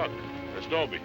Look, there's Dobie.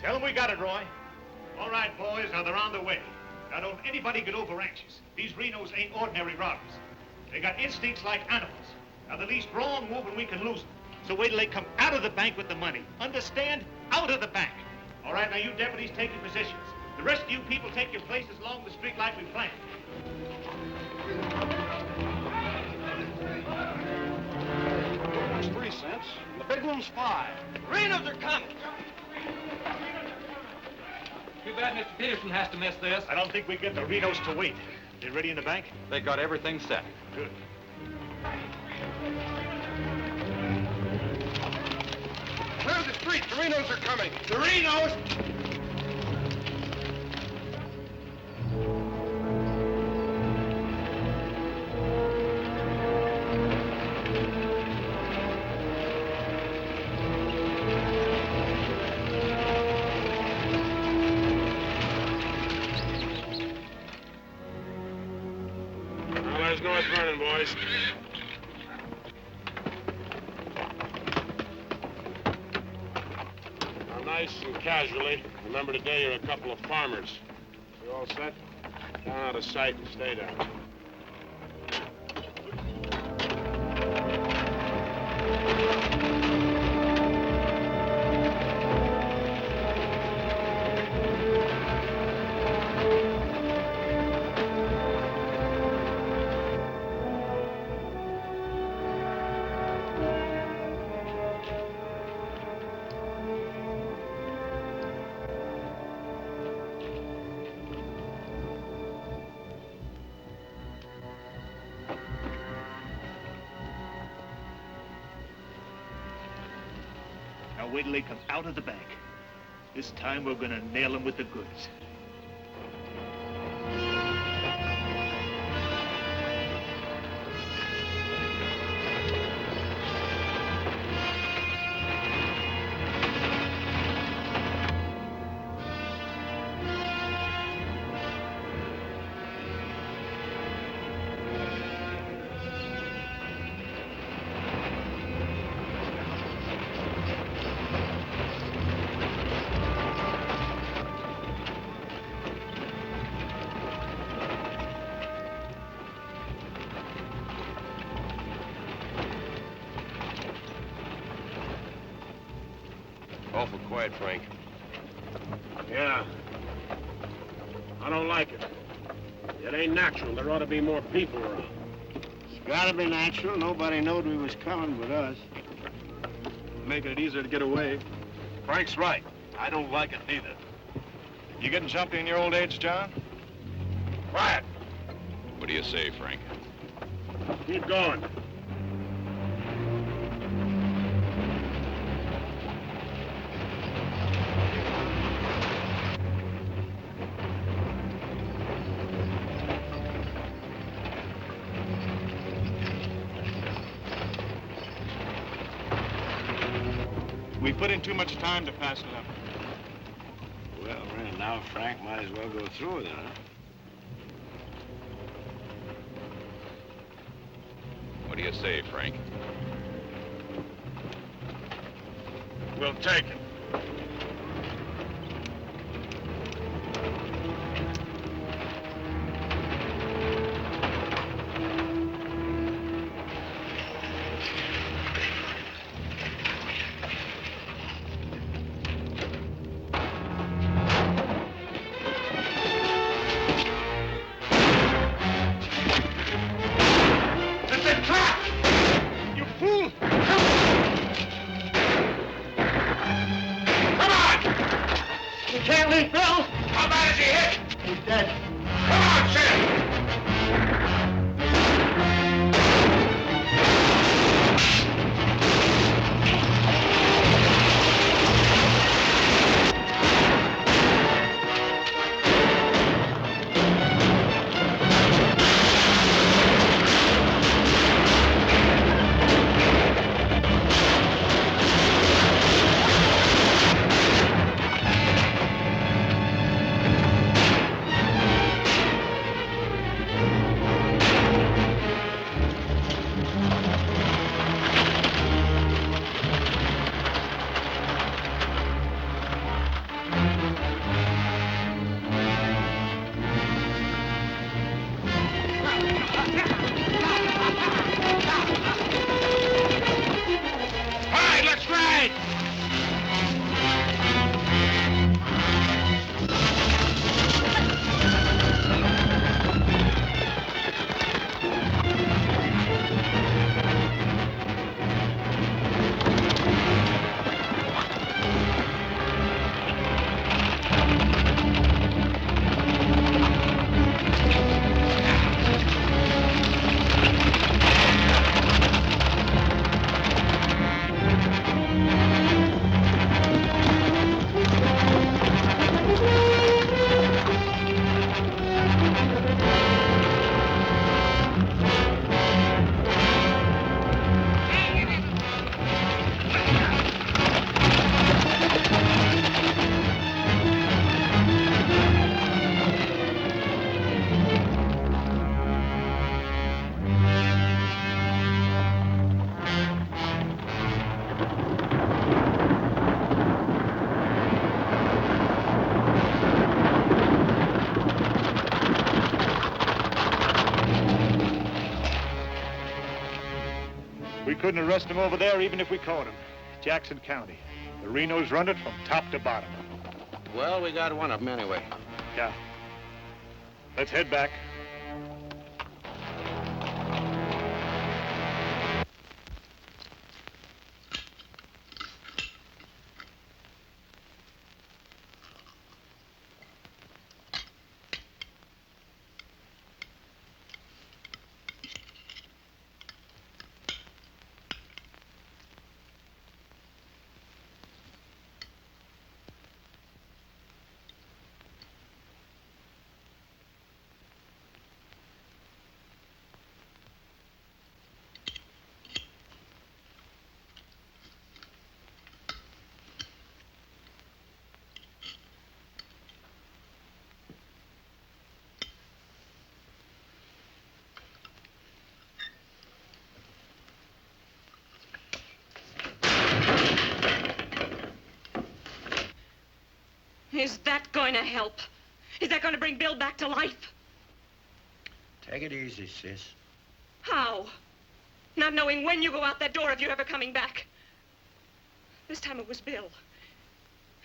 Tell them we got it, Roy. All right, boys, now they're on the way. Now, don't anybody get over anxious. These Renos ain't ordinary robbers. They got instincts like animals. Now, the least wrong move and we can lose them. So wait till they come out of the bank with the money. Understand? Out of the bank. All right, now you deputies take your positions. The rest of you people take your places along the street like we planned. One's 3 cents. The big one's 5. Renos are coming. Too bad Mr. Peterson has to miss this. I don't think we get the Renos to wait. They ready in the bank? They got everything set. Good. Clear the street. The Renos are coming. The Renos? There's North Vernon, boys. Now, nice and casually, remember today you're a couple of farmers. You all set? Down out of sight and stay down. Now wait till they come out of the bank. This time we're gonna nail them with the goods. Awful quiet, Frank. Yeah. I don't like it. It ain't natural. There ought to be more people around. It's gotta be natural. Nobody knowed we was coming but us. Making it easier to get away. Frank's right. I don't like it neither. You getting jumpy in your old age, John? Quiet. What do you say, Frank? Keep going. We put in too much time to pass it up. Well, now Frank might as well go through with it, huh? What do you say, Frank? We'll take it. We couldn't arrest him over there even if we caught him. Jackson County. The Renos run it from top to bottom. Well, we got one of them anyway. Yeah. Let's head back. Is that going to help? Is that going to bring Bill back to life? Take it easy, sis. How? Not knowing when you go out that door if you're ever coming back. This time it was Bill.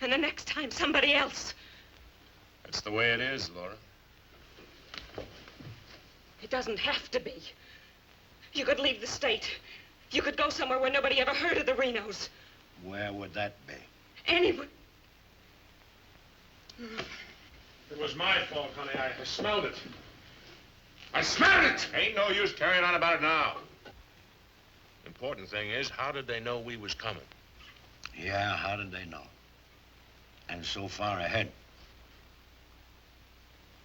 And the next time, somebody else. That's the way it is, Laura. It doesn't have to be. You could leave the state. You could go somewhere where nobody ever heard of the Renos. Where would that be? Anywhere. It was my fault, honey. I smelled it. I smelled it! Ain't no use carrying on about it now. Important thing is, how did they know we was coming? Yeah, how did they know? And so far ahead.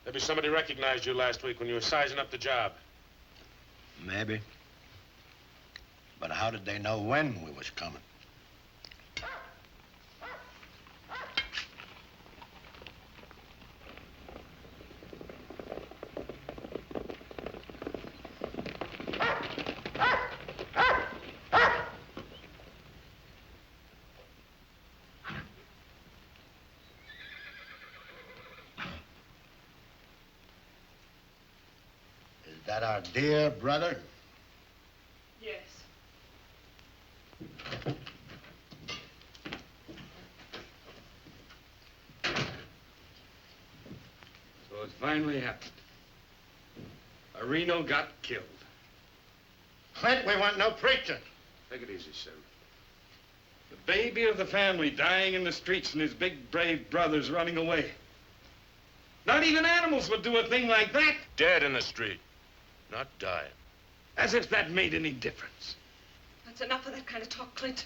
Maybe somebody recognized you last week when you were sizing up the job. Maybe. But how did they know when we was coming? Is that our dear brother? Yes. So it finally happened. A Reno got killed. Clint, we want no preaching. Take it easy, Sim. The baby of the family dying in the streets and his big, brave brothers running away. Not even animals would do a thing like that. Dead in the street, not dying. As if that made any difference. That's enough of that kind of talk, Clint.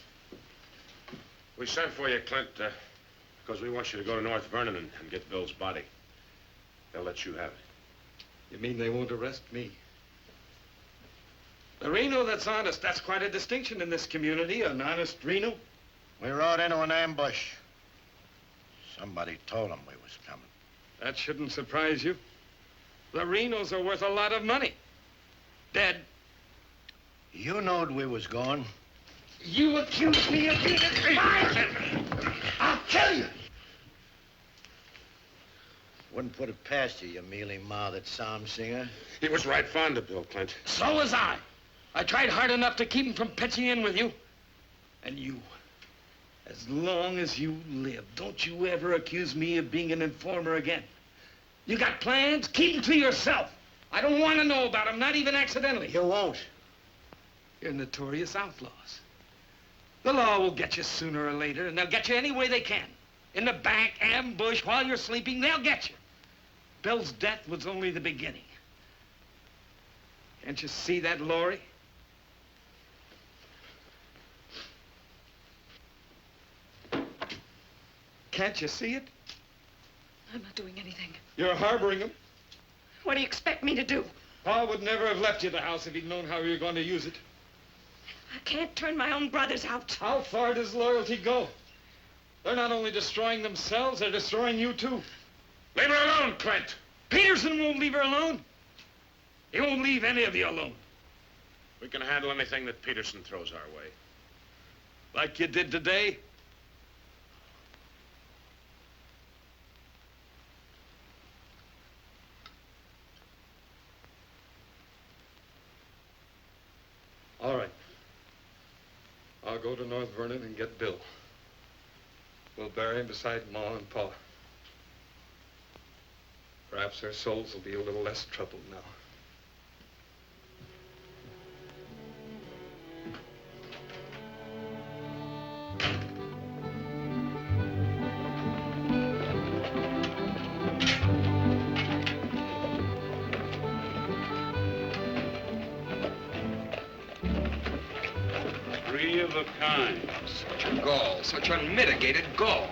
We sent for you, Clint, because we want you to go to North Vernon and get Bill's body. They'll let you have it. You mean they won't arrest me? The Reno that's honest, that's quite a distinction in this community, an honest Reno. We rode into an ambush. Somebody told them we was coming. That shouldn't surprise you. The Renos are worth a lot of money. Dead. You knowed we was going. You accuse me of being a spy! I'll kill you! Wouldn't put it past you, you mealy-mouthed psalm singer. He was right fond of Bill, Clint. So was I. I tried hard enough to keep him from pitching in with you. And you, as long as you live, don't you ever accuse me of being an informer again. You got plans? Keep them to yourself. I don't want to know about them, not even accidentally. You won't. You're notorious outlaws. The law will get you sooner or later, and they'll get you any way they can. In the bank, ambush, while you're sleeping, they'll get you. Bill's death was only the beginning. Can't you see that, Laurie? Can't you see it? I'm not doing anything. You're harboring him. What do you expect me to do? Pa would never have left you the house if he'd known how you were going to use it. I can't turn my own brothers out. How far does loyalty go? They're not only destroying themselves, they're destroying you, too. Leave her alone, Clint. Peterson won't leave her alone. He won't leave any of you alone. We can handle anything that Peterson throws our way. Like you did today. All right. go to North Vernon and get Bill. We'll bury him beside Ma and Pa. Perhaps their souls will be a little less troubled now. Three of a kind. Such a gall, such unmitigated gall.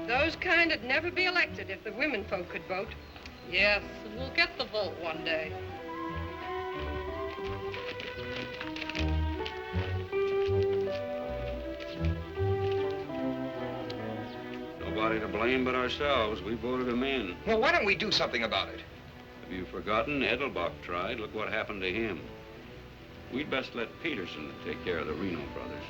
Those kind'd never be elected if the women folk could vote. Yes, we'll get the vote one day. Nobody to blame but ourselves. We voted him in. Well, why don't we do something about it? Have you forgotten? Edelbach tried. Look what happened to him. We'd best let Peterson take care of the Reno brothers.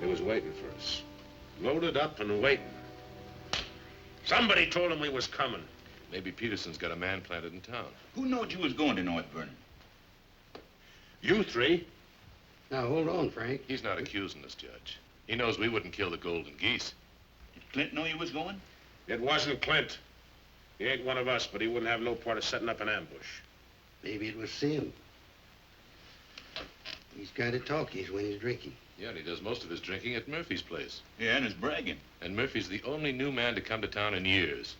He was waiting for us. Loaded up and waiting. Somebody told him we was coming. Maybe Peterson's got a man planted in town. Who knowed you was going to North Vernon? You three? Now, hold on, Frank. He's not accusing us, Judge. He knows we wouldn't kill the golden geese. Did Clint know you was going? It wasn't Clint. He ain't one of us, but he wouldn't have no part of setting up an ambush. Maybe it was Sim. He's kind of talkies when he's drinking. Yeah, and he does most of his drinking at Murphy's place. Yeah, and his bragging. And Murphy's the only new man to come to town in years.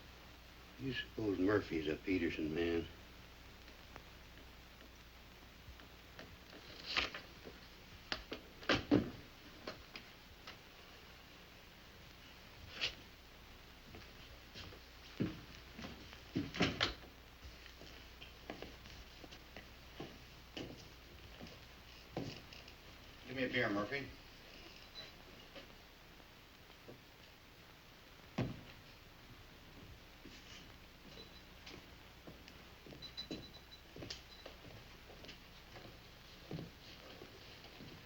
You suppose Murphy's a Peterson man? Give me a beer, Murphy.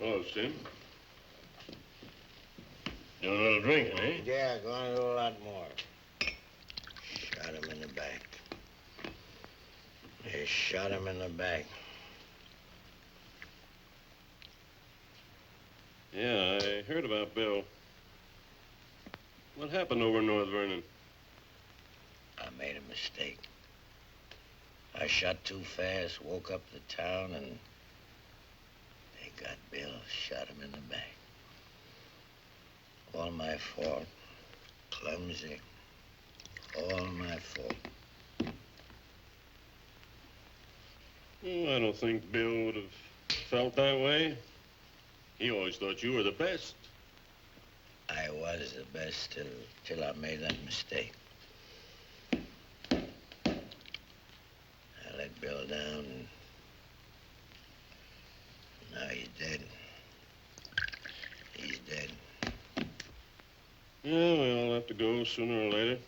Hello, Sim. You want a little drinking, eh? Yeah, going to do a lot more. Shot him in the back. They shot him in the back. Yeah, I heard about Bill. What happened over in North Vernon? I made a mistake. I shot too fast, woke up the town, and they got Bill, shot him in the back. All my fault. Clumsy. All my fault. Well, I don't think Bill would have felt that way. He always thought you were the best. I was the best till I made that mistake. I let Bill down, and now he's dead. He's dead. Yeah, we all have to go sooner or later.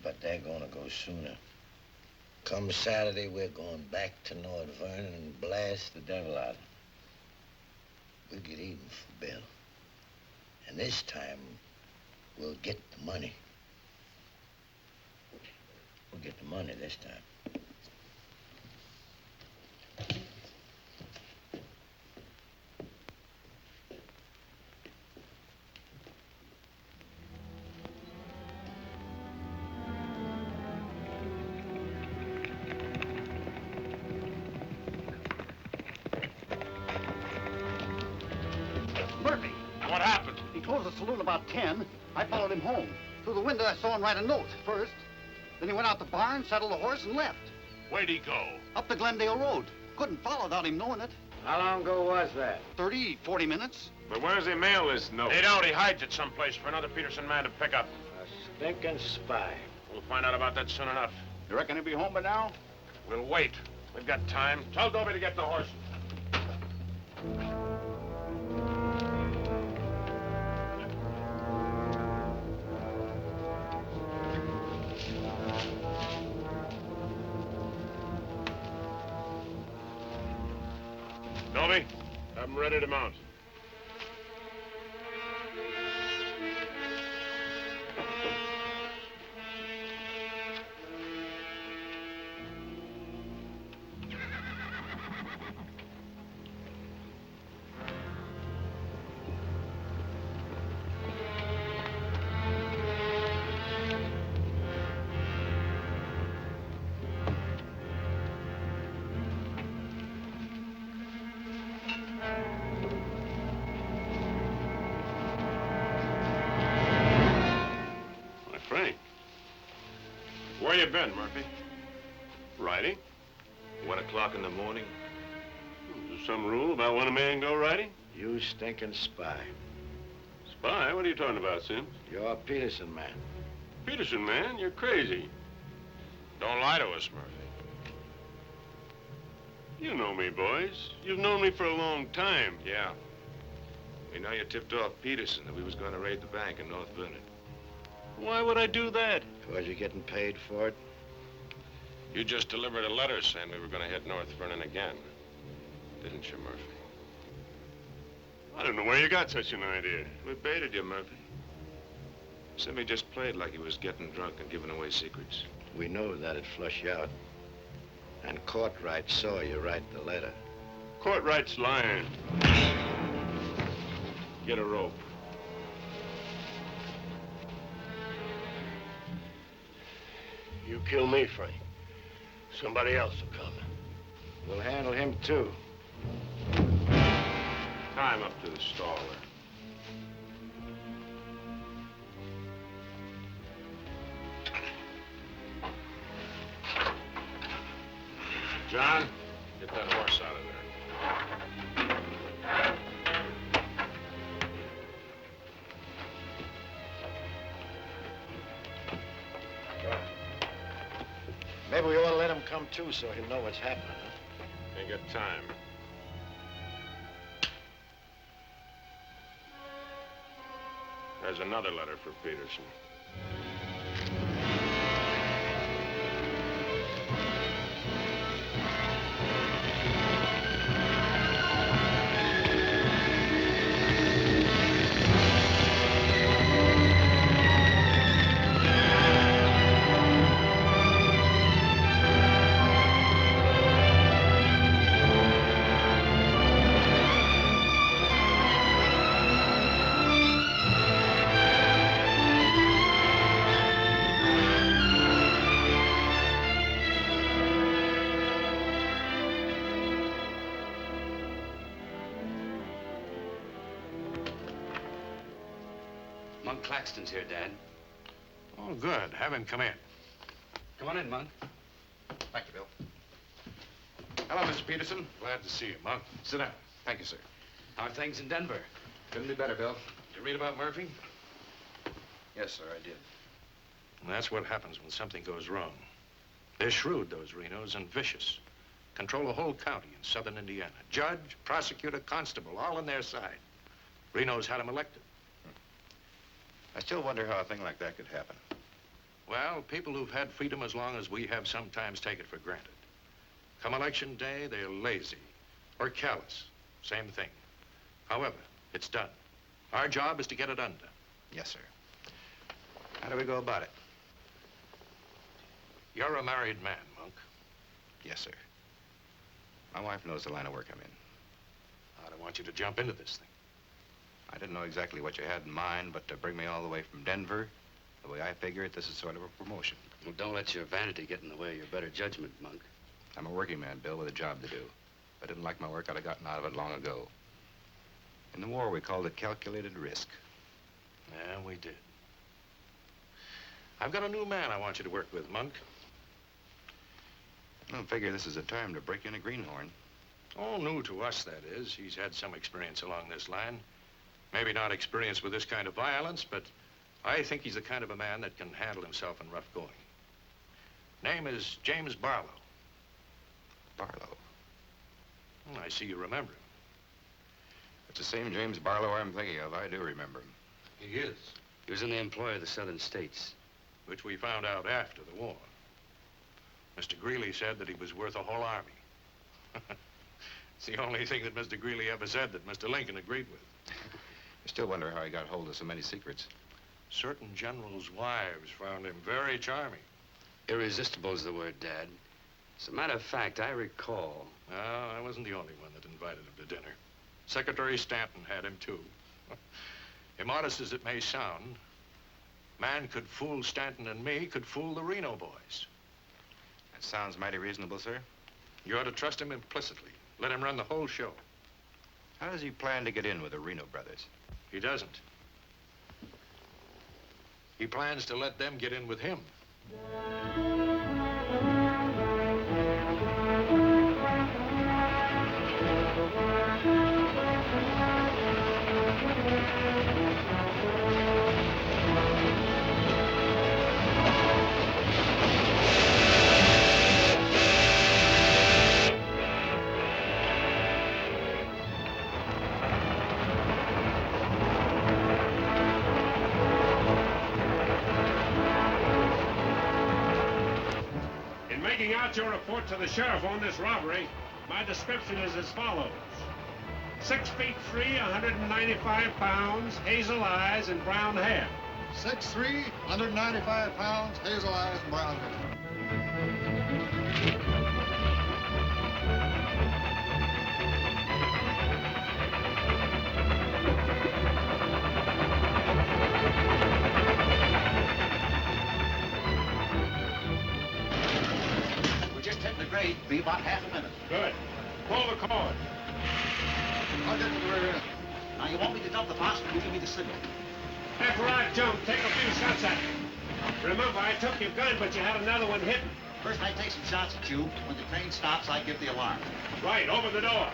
But they're gonna go sooner. Come Saturday, we're going back to North Vernon and blast the devil out of them. We'll get even for Bill. And this time, we'll get the money. We'll get the money this time. Murphy. What happened? He closed the saloon about 10. I followed him home. Through the window, I saw him write a note first. Then he went out the barn, saddled the horse, and left. Where'd he go? Up the Glendale Road. Couldn't follow without him knowing it. How long ago was that? 30, 40 minutes. But where does he mail this note? He don't. He hides it someplace for another Peterson man to pick up. A stinking spy. We'll find out about that soon enough. You reckon he'll be home by now? We'll wait. We've got time. Tell Dobie to get the horse. Have them ready to mount. Frank, where you been, Murphy? Riding? 1 o'clock in the morning. Is there some rule about when a man go riding? You stinking spy. Spy? What are you talking about, Sims? You're a Peterson man. Peterson, man, you're crazy. Don't lie to us, Murphy. You know me, boys. You've known me for a long time. Yeah. We know you tipped off Peterson that we was going to raid the bank in North Vernon. Why would I do that? Was you getting paid for it? You just delivered a letter saying we were going to hit North Vernon again. Didn't you, Murphy? I don't know where you got such an idea. We baited you, Murphy. Simmy just played like he was getting drunk and giving away secrets. We knew that'd flush you out. And Courtright saw you write the letter. Courtright's lying. Get a rope. You kill me, Frank. Somebody else will come. We'll handle him, too. Tie him up to the stall there. John, get that horse out of there. Maybe we ought to let him come, too, so he'll know what's happening, huh? Ain't got time. There's another letter for Peterson. Monk Claxton's here, Dad. Oh, good. Have him come in. Come on in, Monk. Thank you, Bill. Hello, Mr. Peterson. Glad to see you, Monk. Sit down. Thank you, sir. How are things in Denver? Couldn't be better, Bill. Did you read about Murphy? Yes, sir, I did. And that's what happens when something goes wrong. They're shrewd, those Renos, and vicious. Control the whole county in southern Indiana. Judge, prosecutor, constable, all on their side. Reno's had him elected. I still wonder how a thing like that could happen. Well, people who've had freedom as long as we have sometimes take it for granted. Come election day, they're lazy or callous. Same thing. However, it's done. Our job is to get it undone. Yes, sir. How do we go about it? You're a married man, Monk. Yes, sir. My wife knows the line of work I'm in. I don't want you to jump into this thing. I didn't know exactly what you had in mind, but to bring me all the way from Denver, the way I figure it, this is sort of a promotion. Well, don't let your vanity get in the way of your better judgment, Monk. I'm a working man, Bill, with a job to do. If I didn't like my work, I'd have gotten out of it long ago. In the war, we called it calculated risk. Yeah, we did. I've got a new man I want you to work with, Monk. I don't figure this is a time to break in a greenhorn. Oh, new to us, that is. He's had some experience along this line. Maybe not experience with this kind of violence, but I think he's the kind of a man that can handle himself in rough going. Name is James Barlow. Barlow? I see you remember him. It's the same James Barlow I'm thinking of. I do remember him. He is. He was in the employ of the southern states. Which we found out after the war. Mr. Greeley said that he was worth a whole army. It's the only thing that Mr. Greeley ever said that Mr. Lincoln agreed with. I still wonder how he got hold of so many secrets. Certain generals' wives found him very charming. Irresistible is the word, Dad. As a matter of fact, I recall. No, I wasn't the only one that invited him to dinner. Secretary Stanton had him, too. Immodest as it may sound, man could fool Stanton and me, could fool the Reno boys. That sounds mighty reasonable, sir. You ought to trust him implicitly. Let him run the whole show. How does he plan to get in with the Reno brothers? He doesn't. He plans to let them get in with him. Your report to the sheriff on this robbery, my description is as follows. 6 feet 3, 195 pounds, hazel eyes and brown hair. 6'3", 195 pounds, hazel eyes, and brown hair. Be about half a minute. Good. Pull the cord. I'll get to the rear end. Now, you want me to dump the box, you give me the signal. After I jump, take a few shots at me. Remember, I took your gun, but you had another one hidden. First, I take some shots at you. When the train stops, I give the alarm. Right, over the door.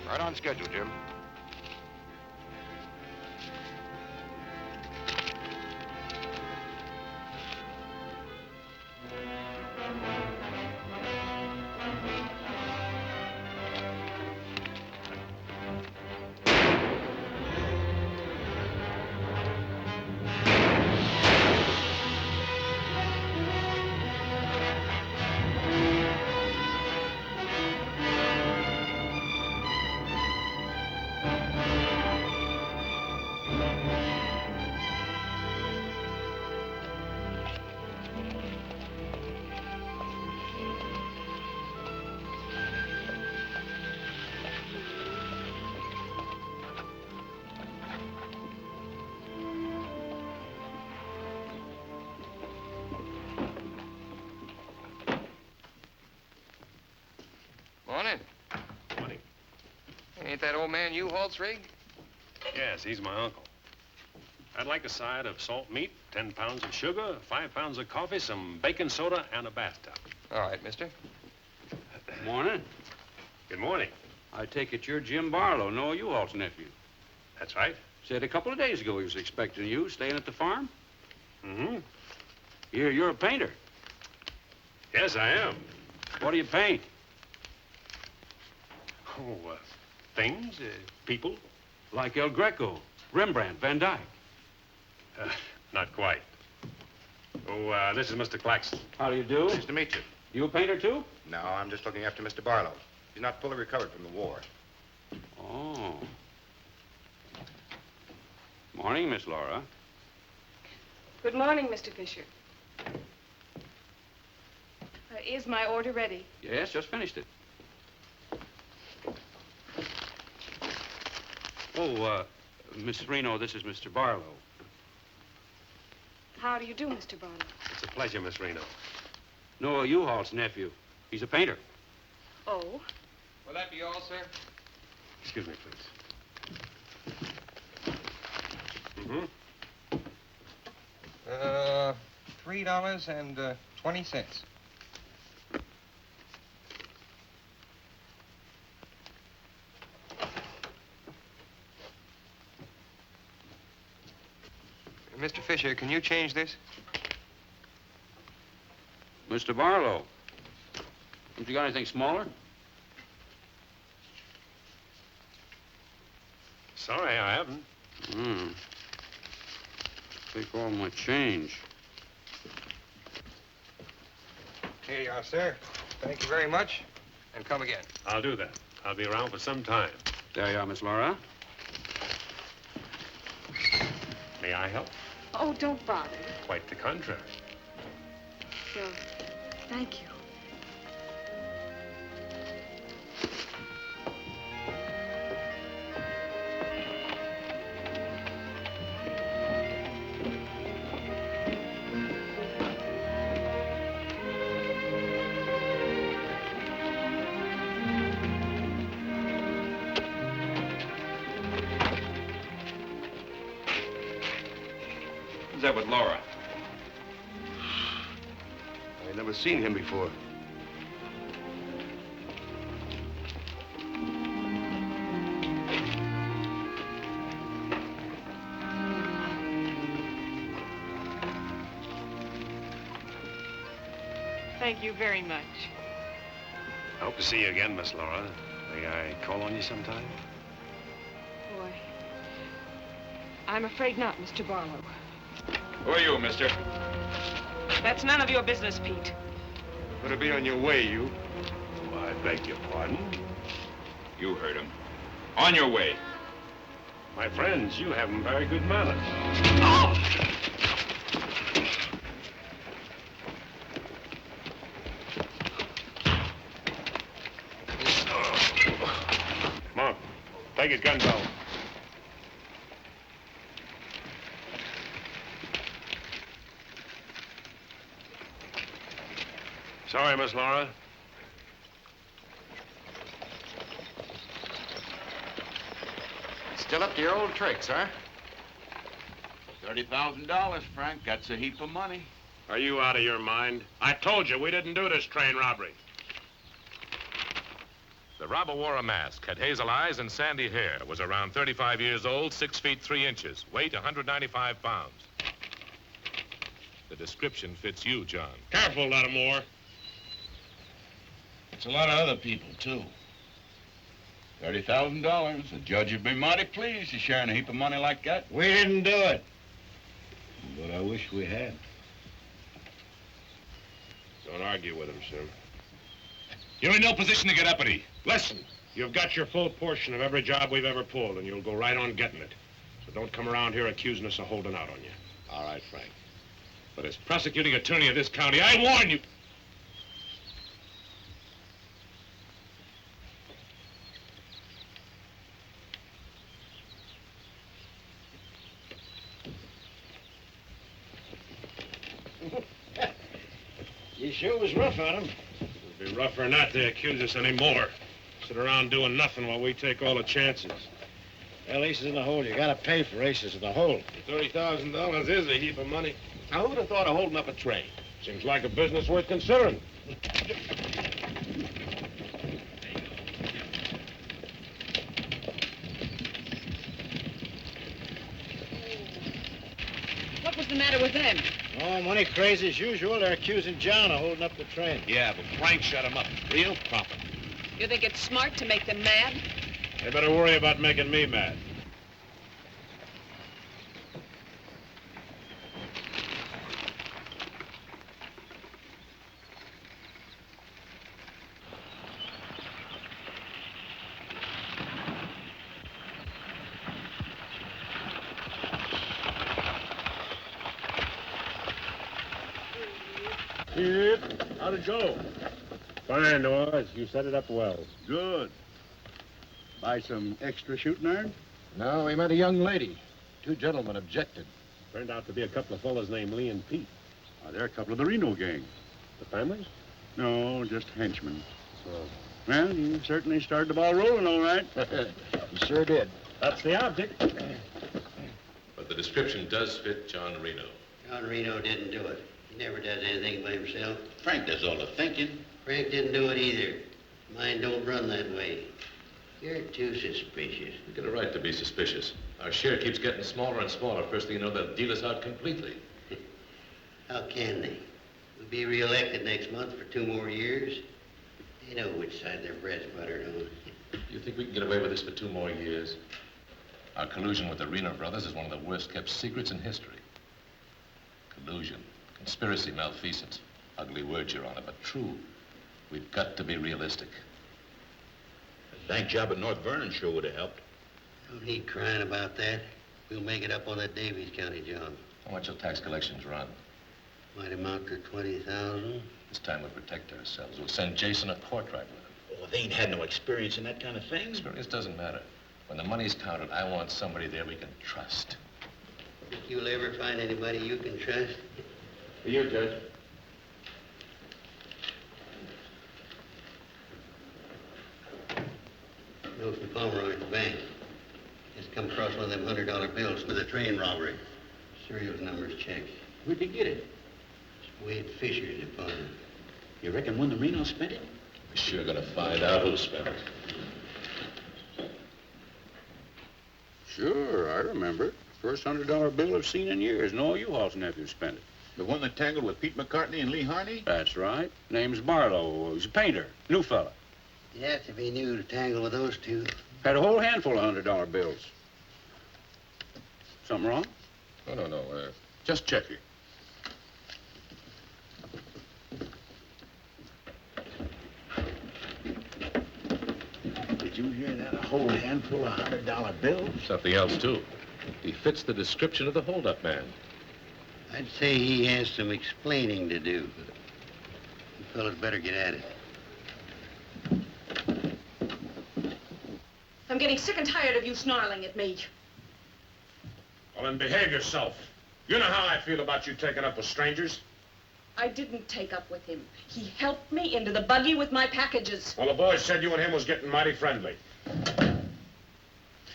Right on schedule, Jim. Morning. Morning. Ain't that old man U-Haul's rig? Yes, he's my uncle. I'd like a side of salt meat, 10 pounds of sugar, 5 pounds of coffee, some baking soda, and a bathtub. All right, mister. Morning. Good morning. I take it you're Jim Barlow, Noah U-Haul's nephew. That's right. Said a couple of days ago he was expecting you, staying at the farm. Mm-hmm. You're a painter. Yes, I am. What do you paint? Oh, things, people. Like El Greco, Rembrandt, Van Dyke. Not quite. Oh, this is Mr. Claxton. How do you do? Nice to meet you. You a painter, too? No, I'm just looking after Mr. Barlow. He's not fully recovered from the war. Oh. Morning, Miss Laura. Good morning, Mr. Fisher. Is my order ready? Yes, just finished it. Oh, Miss Reno, this is Mr. Barlow. How do you do, Mr. Barlow? It's a pleasure, Miss Reno. Noah U-Haul's nephew. He's a painter. Oh? Will that be all, sir? Excuse me, please. Mm-hmm. $3.20. Mr. Fisher, can you change this? Mr. Barlow, haven't you got anything smaller? Sorry, I haven't. Take all my change. Here you are, sir. Thank you very much. And come again. I'll do that. I'll be around for some time. There you are, Miss Laura. May I help? Oh, don't bother. Quite the contrary. Well, thank you. Who's that with Laura? I never seen him before. Thank you very much. I hope to see you again, Miss Laura. May I call on you sometime? Boy, I'm afraid not, Mr. Barlow. Who are you, mister? That's none of your business, Pete. Better be on your way, you. Oh, I beg your pardon. You heard him. On your way. My friends, you have very good manners. Come on. Take his gun belt. Sorry, Miss Laura. Still up to your old tricks, huh? $30,000, Frank. That's a heap of money. Are you out of your mind? I told you we didn't do this train robbery. The robber wore a mask, had hazel eyes and sandy hair, was around 35 years old, 6 feet 3 inches, weight 195 pounds. The description fits you, John. Careful, Lattimore. It's a lot of other people, too. $30,000. The judge would be mighty pleased to sharing a heap of money like that. We didn't do it. But I wish we had. Don't argue with him, sir. You're in no position to get uppity. Listen, you've got your full portion of every job we've ever pulled, and you'll go right on getting it. So don't come around here accusing us of holding out on you. All right, Frank. But as prosecuting attorney of this county, I warn you. You sure was rough on him. It'd be rougher not to accuse us anymore. Sit around doing nothing while we take all the chances. Well, aces in the hole. You gotta pay for aces in the hole. $30,000 is a heap of money. Now, who'd have thought of holding up a train? Seems like a business worth considering. What was the matter with them? Oh, money crazy as usual. They're accusing John of holding up the train. Yeah, but Frank shut him up. Real proper. You think it's smart to make them mad? They better worry about making me mad. How'd it go? Fine, Noah. You set it up well. Good. Buy some extra shooting iron? No, we met a young lady. 2 gentlemen objected. Turned out to be a couple of fellas named Lee and Pete. They're a couple of the Reno gang. The families? No, just henchmen. So, Well, you certainly started the ball rolling, all right. You sure did. that's the object. But the description does fit John Reno. John Reno didn't do it. He never does anything by himself. Frank does all the thinking. Frank didn't do it either. Mine don't run that way. You're too suspicious. You get a right to be suspicious. Our share keeps getting smaller and smaller. First thing you know, they'll deal us out completely. How can they? We'll be reelected next month for 2 more years. They know which side their bread's buttered on. You think we can get away with this for 2 more years? Our collusion with the Reno brothers is one of the worst kept secrets in history. Collusion, conspiracy, malfeasance. Ugly words, Your Honor, but true. We've got to be realistic. The bank job at North Vernon sure would have helped. No need crying about that. We'll make it up on that Davies County job. How much will tax collections run? Might amount to 20,000. This time we'll protect ourselves. We'll send Jason a portrait with him. Oh, they ain't had no experience in that kind of thing. Experience doesn't matter. When the money's counted, I want somebody there we can trust. Think you'll ever find anybody you can trust? You, Judge. Note from Pomeroy at the bank. Just come across one of them $100 bills with a train robbery. Serial numbers checked. Where'd they get it? Wade Fisher's deposit. You reckon when the Reno spent it? We're sure gonna find out who spent it. Sure, I remember. First $100 bill I've seen in years. No, U-Haul's nephew spent it. The one that tangled with Pete McCartney and Lee Harney? That's right. Name's Barlow. He's a painter. New fella. Yeah, to be new to tangle with those two. Had a whole handful of $100 bills. Something wrong? No. Just checking. Did you hear that? A whole handful of $100 bills? Something else, too. He fits the description of the holdup man. I'd say he has some explaining to do. You fellas better get at it. I'm getting sick and tired of you snarling at me. Well, then behave yourself. You know how I feel about you taking up with strangers. I didn't take up with him. He helped me into the buggy with my packages. Well, the boys said you and him was getting mighty friendly.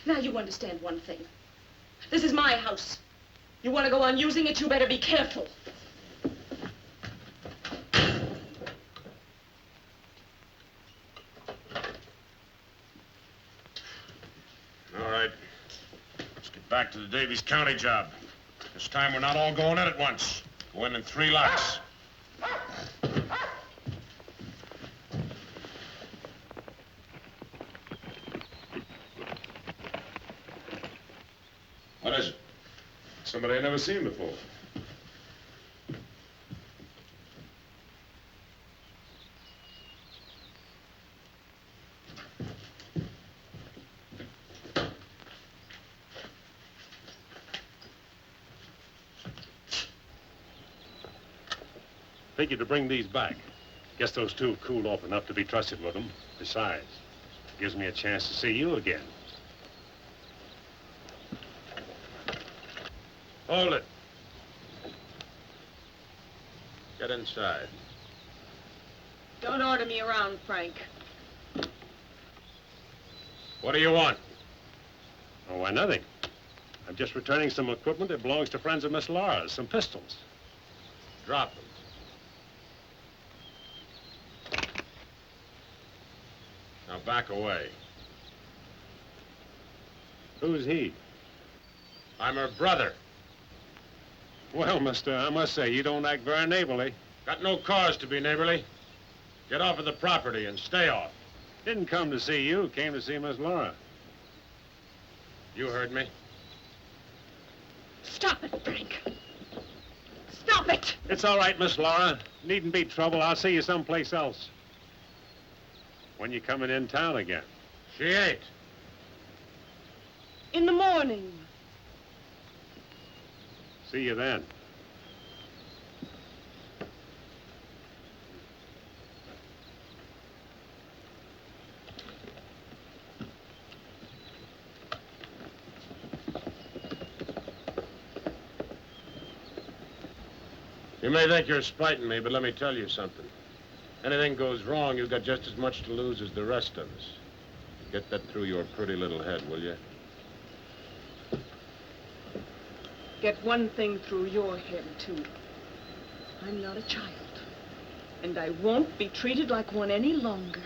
Now you understand one thing. This is my house. You want to go on using it, you better be careful. All right. Let's get back to the Davies County job. This time we're not all going in at once. Go in 3 lots. What is it? Somebody I never seen before. Figured to bring these back. Guess those two have cooled off enough to be trusted with them. Besides, it gives me a chance to see you again. Hold it. Get inside. Don't order me around, Frank. What do you want? Oh, why, nothing. I'm just returning some equipment that belongs to friends of Miss Laura's, some pistols. Drop them. Now back away. Who's he? I'm her brother. Well, mister, I must say, you don't act very neighborly. Got no cause to be neighborly. Get off of the property and stay off. Didn't come to see you, came to see Miss Laura. You heard me. Stop it, Frank. Stop it! It's all right, Miss Laura. Needn't be trouble. I'll see you someplace else. When you coming in town again? She ain't. In the morning. See you then. You may think you're spiting me, but let me tell you something. Anything goes wrong, you've got just as much to lose as the rest of us. Get that through your pretty little head, will you? Get one thing through your head, too. I'm not a child. And I won't be treated like one any longer.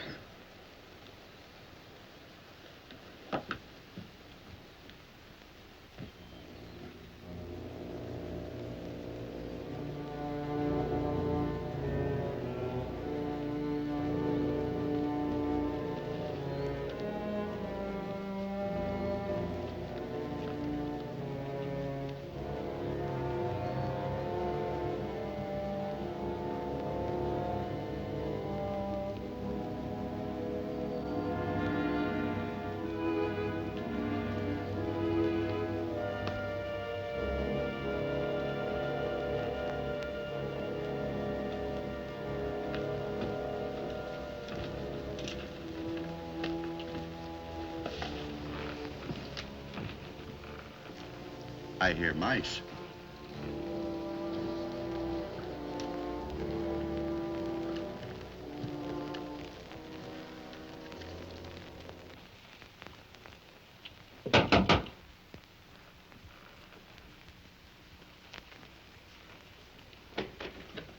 I hear mice.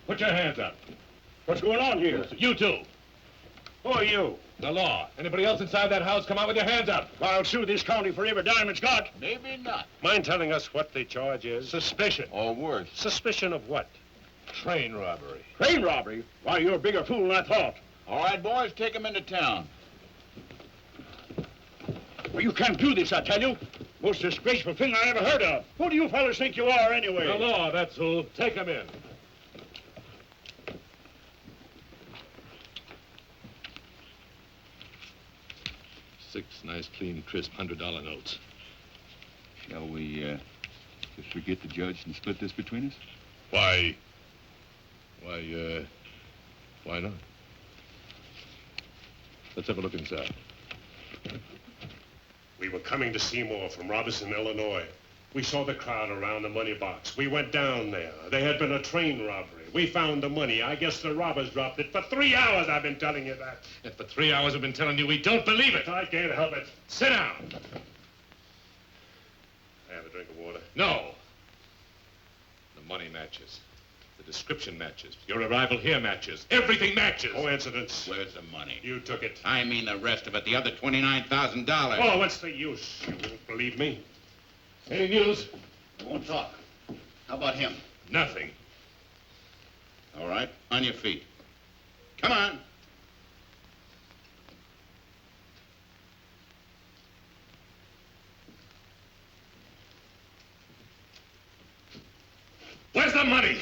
Put your hands up. What's going on here? You two. Who are you? The law. Anybody else inside that house, come out with your hands up. I'll sue this county for every dime it's got. Maybe not. Mind telling us what the charge is? Suspicion. Or worse. Suspicion of what? Train robbery. Train robbery? Why, you're a bigger fool than I thought. All right, boys, take him into town. Well, you can't do this, I tell you. Most disgraceful thing I ever heard of. Who do you fellas think you are, anyway? The law, that's who. Take him in. Six nice, clean, crisp $100 notes. Shall we, just forget the judge and split this between us? Why not? Let's have a look inside. We were coming to Seymour from Robertson, Illinois. We saw the crowd around the money box. We went down there. There had been a train robbery. We found the money. I guess the robbers dropped it. For 3 hours I've been telling you that. If for 3 hours I've been telling you we don't believe it. I can't help it. Sit down. I have a drink of water. No. The money matches. The description matches. Your arrival here matches. Everything matches. Coincidence. Where's the money? You took it. I mean the rest of it, the other $29,000. Oh, what's the use? You won't believe me. Any news? Won't talk. How about him? Nothing. All right, on your feet. Come on. Where's the money?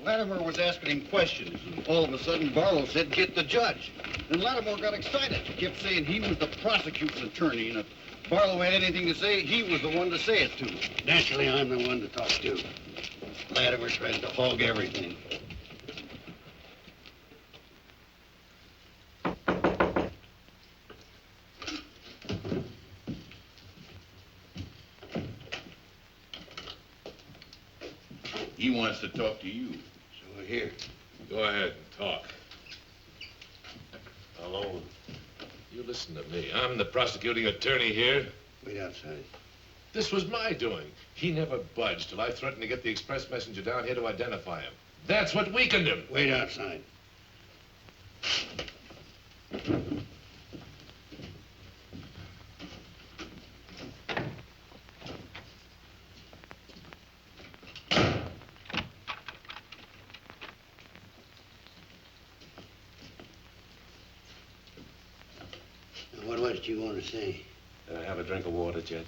Latimer was asking him questions, and all of a sudden Barlow said, "Get the judge." And Latimer got excited. He kept saying he was the prosecutor's attorney, and if Barlow had anything to say, he was the one to say it to. Naturally, I'm the one to talk to. Latimer tries to hog everything. He wants to talk to you. So here. Go ahead and talk. Alone. You listen to me. I'm the prosecuting attorney here. Wait outside. This was my doing. He never budged till I threatened to get the express messenger down here to identify him. That's what weakened him. Wait outside. What was it you want to say? Have a drink of water, Judge.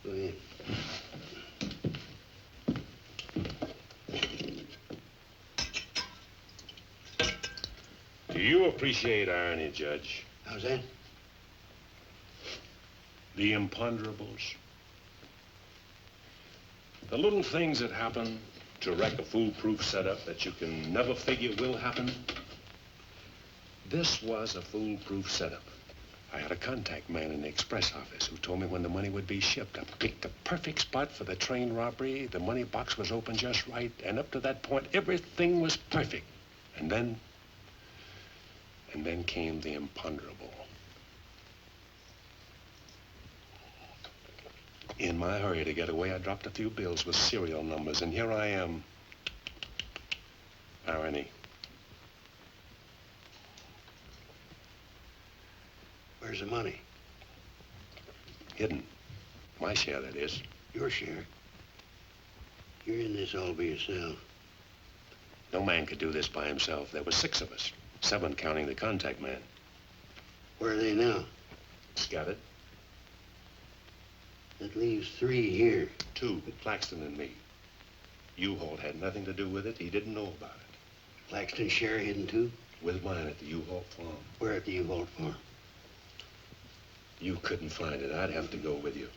Go ahead. Do you appreciate irony, Judge? How's that? The imponderables. The little things that happen to wreck a foolproof setup that you can never figure will happen. This was a foolproof setup. I had a contact man in the express office who told me when the money would be shipped. I picked the perfect spot for the train robbery. The money box was open just right, and up to that point, everything was perfect. And then came the imponderable. In my hurry to get away, I dropped a few bills with serial numbers, and here I am. Irony. Where's the money? Hidden. My share, that is. Your share? You're in this all by yourself. No man could do this by himself. There were 6 of us. 7 counting the contact man. Where are they now? Scattered. That leaves 3 here. 2, Claxton and me. U-Haul had nothing to do with it. He didn't know about it. Claxton's share hidden too? With mine at the U-Haul farm. Where at the U-Haul farm? You couldn't find it. I'd have to go with you.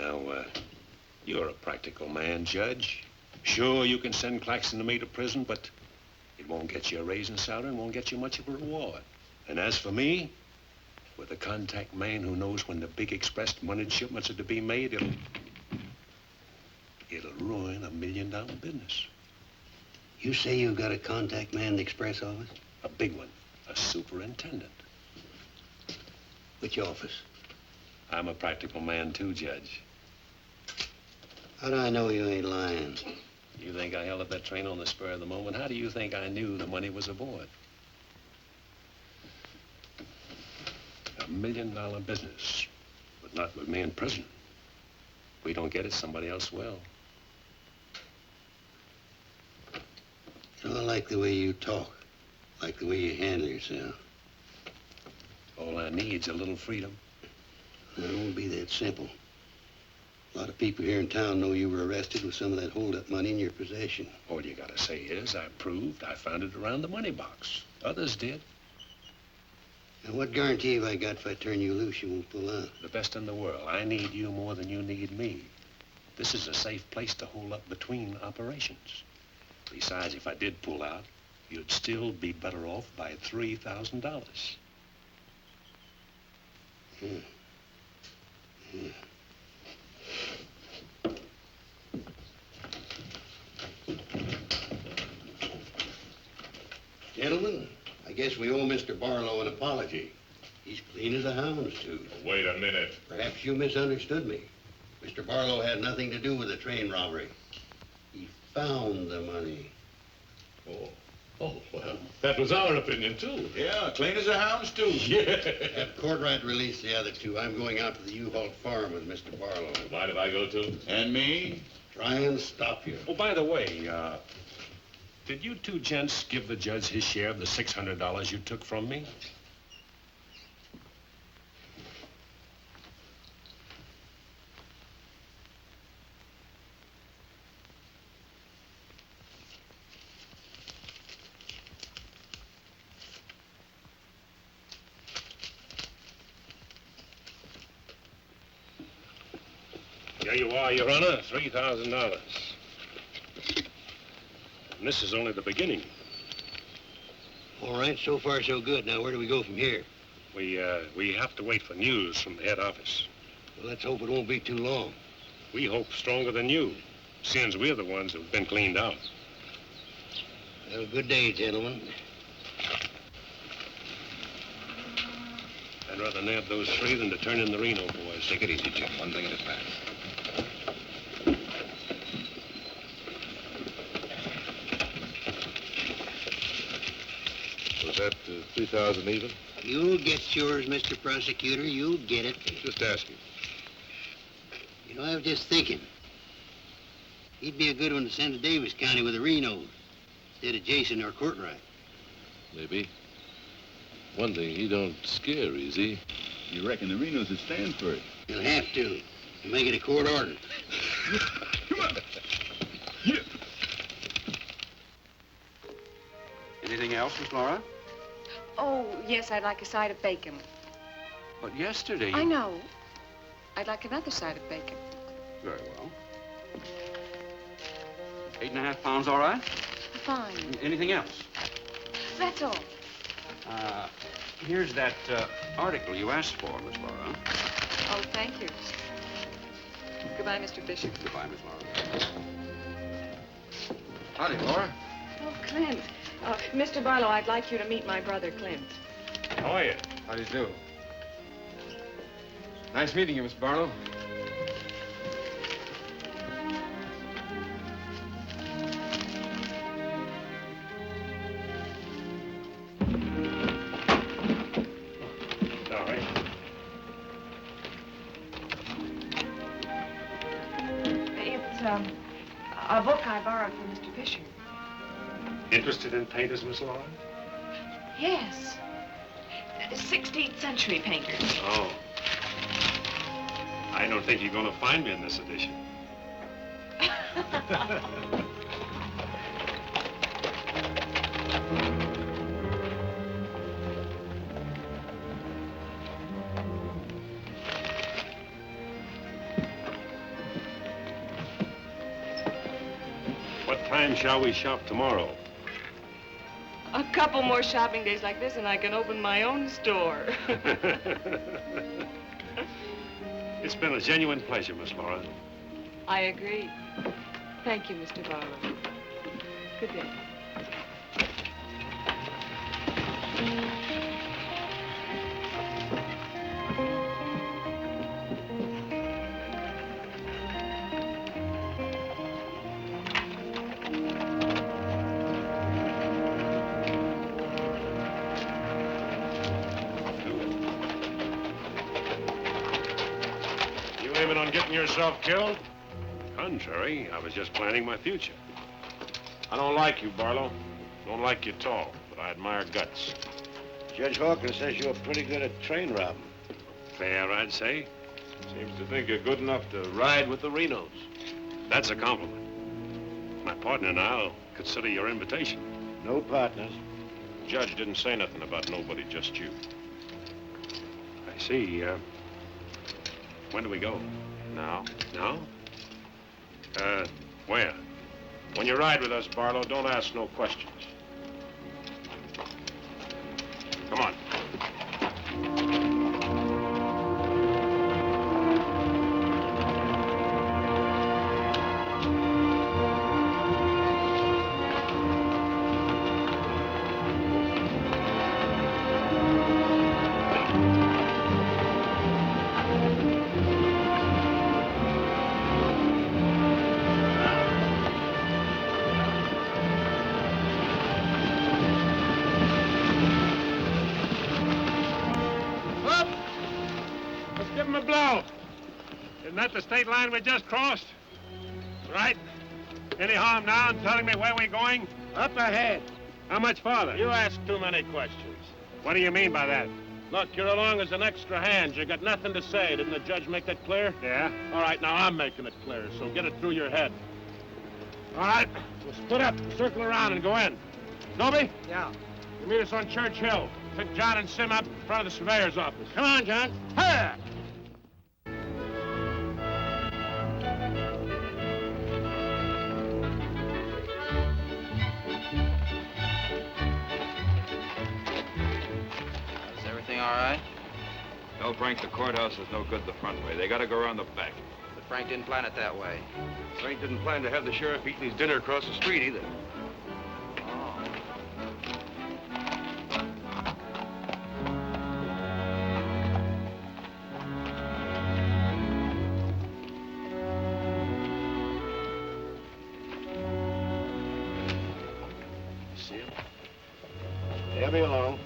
Now, you're a practical man, Judge. Sure, you can send Claxton and me to prison, but it won't get you a raise in salary and won't get you much of a reward. And as for me, with a contact man who knows when the big express money shipments are to be made, it'll ruin $1 million business. You say you got a contact man in the express office? A big one, a superintendent. Which office? I'm a practical man too, Judge. How do I know you ain't lying? You think I held up that train on the spur of the moment? How do you think I knew the money was aboard? $1 million business, but not with me in prison. If we don't get it, somebody else will. I like the way you talk, like the way you handle yourself. All I need's a little freedom. It won't be that simple. A lot of people here in town know you were arrested with some of that hold-up money in your possession. All you gotta say is I proved I found it around the money box. Others did. And what guarantee have I got if I turn you loose you won't pull out? The best in the world. I need you more than you need me. This is a safe place to hold up between operations. Besides, if I did pull out, you'd still be better off by $3,000. Gentlemen, I guess we owe Mr. Barlow an apology. He's clean as a hound's tooth. Wait a minute. Perhaps you misunderstood me. Mr. Barlow had nothing to do with the train robbery. He found the money. Oh, well, that was our opinion, too. Yeah, clean as a hound's tooth. Yeah. Have Courtright release the other two. I'm going out to the U-Haul farm with Mr. Barlow. Mind if I go, too? And me? Try and stop you. Oh, by the way, did you two gents give the judge his share of the $600 you took from me? Here you are, Your Honor, $3,000. And this is only the beginning. All right, so far so good. Now, where do we go from here? We have to wait for news from the head office. Well, let's hope it won't be too long. We hope stronger than you, since we're the ones who've been cleaned out. Well, good day, gentlemen. I'd rather nab those three than to turn in the Reno boys. Take it easy, Jim. One thing at a time. Was that 3,000 even? You'll get yours, Mr. Prosecutor. You'll get it. Just asking. You know, I was just thinking. He'd be a good one to send to Davis County with the Renos instead of Jason or Courtright. Maybe. One thing, he don't scare easy. You reckon the Renos would stand for it? He'll have to make it a court order. Come on. Anything else, Miss Laura? Oh, yes, I'd like a side of bacon. But yesterday you... I know. I'd like another side of bacon. Very well. 8.5 pounds, all right? Fine. Anything else? That's all. Here's that article you asked for, Miss Laura. Oh, thank you. Goodbye, Mr. Fisher. Goodbye, Miss Laura. Howdy, Laura. Oh, Clint. Mr. Barlow, I'd like you to meet my brother, Clint. How are you? How do you do? Nice meeting you, Miss Barlow. All right. It's a book I borrowed from Mr. Fisher. Interested in painters, Miss Laura? Yes. 16th century painters. Oh. I don't think you're going to find me in this edition. time shall we shop tomorrow? A couple more shopping days like this and I can open my own store. It's been a genuine pleasure, Miss Laura. I agree. Thank you, Mr. Barlow. Good day. You aiming on getting yourself killed? Contrary, I was just planning my future. I don't like you, Barlow. Don't like you at all, but I admire guts. Judge Hawkins says you're pretty good at train robbing. Fair, I'd say. Seems to think you're good enough to ride with the Renos. That's a compliment. My partner and I'll consider your invitation. No partners. The judge didn't say nothing about nobody, just you. I see. When do we go? Now? Now? Where? When you ride with us, Barlow, don't ask no questions. Come on. Give him a blow. Isn't that the state line we just crossed? Right? Any harm now in telling me where we're going? Up ahead. How much farther? You ask too many questions. What do you mean by that? Look, you're along as an extra hand. You got nothing to say. Didn't the judge make that clear? Yeah? All right, now I'm making it clear, so get it through your head. All right, we'll split up, circle around, and go in. Noby? Yeah. You meet us on Church Hill. Pick John and Sim up in front of the surveyor's office. Come on, John. Hey! Is everything all right? Tell Frank the courthouse is no good the front way. They gotta go around the back. But Frank didn't plan it that way. Frank didn't plan to have the sheriff eating his dinner across the street either. Oh. See him? They'll be along.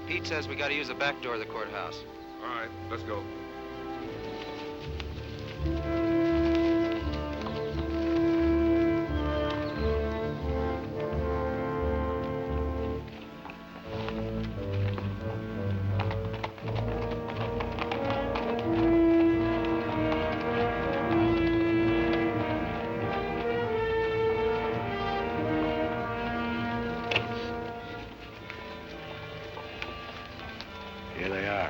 Pete says we gotta use the back door of the courthouse. All right, let's go. Here they are.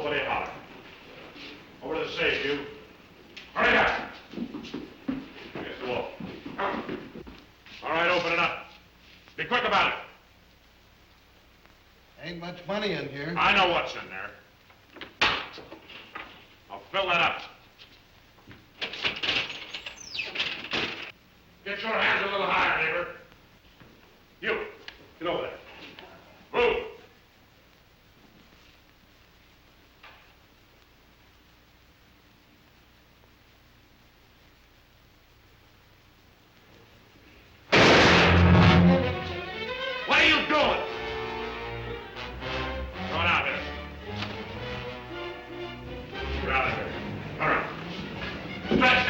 Nobody holler. Over to the safe, you. Hurry up. Against the wall. Come. All right, open it up. Be quick about it. Ain't much money in here. I know what's in there. I'll fill that up. Get your hands a little higher, neighbor. You, get over there. Move. What are you doing? Go on out there. Get out of here. Hurry. Stretch.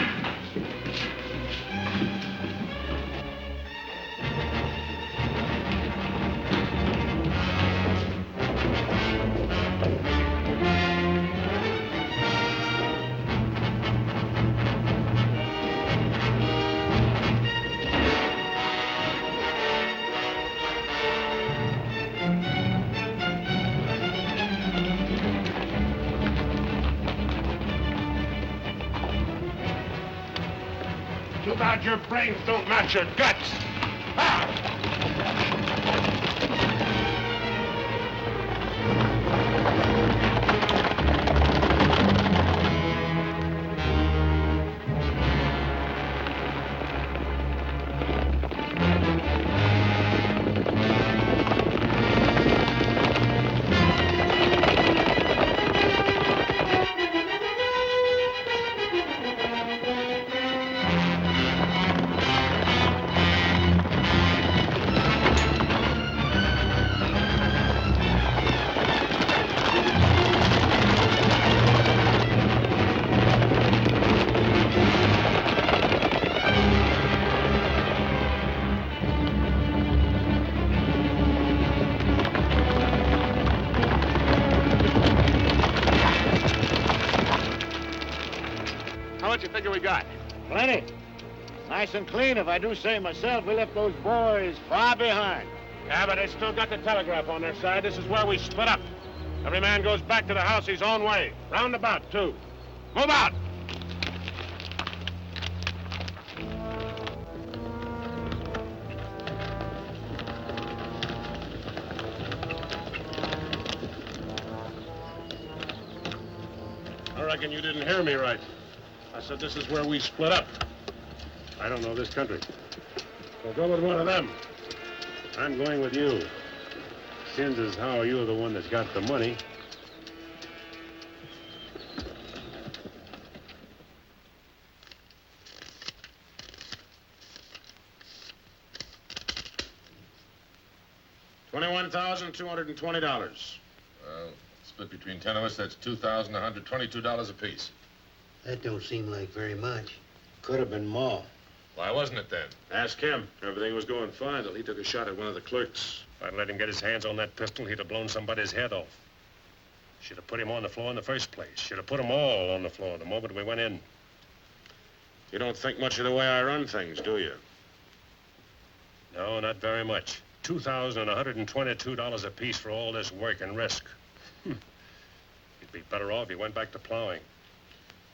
'Too bad your brains don't match your guts. How much you figure we got? Plenty. Nice and clean, if I do say myself. We left those boys far behind. Yeah, but they still got the telegraph on their side. This is where we split up. Every man goes back to the house his own way. Roundabout, too. Move out! I reckon you didn't hear me right. I said this is where we split up. I don't know this country. So go with one of them. I'm going with you. Since is how you're the one that's got the money. $21,220. Well, split between 10 of us, that's $2,122 apiece. That don't seem like very much. Could have been more. Why wasn't it then? Ask him. Everything was going fine till he took a shot at one of the clerks. If I'd let him get his hands on that pistol, he'd have blown somebody's head off. Should have put him on the floor in the first place. Should have put them all on the floor the moment we went in. You don't think much of the way I run things, do you? No, not very much. $2,122 apiece for all this work and risk. You'd be better off if you went back to plowing.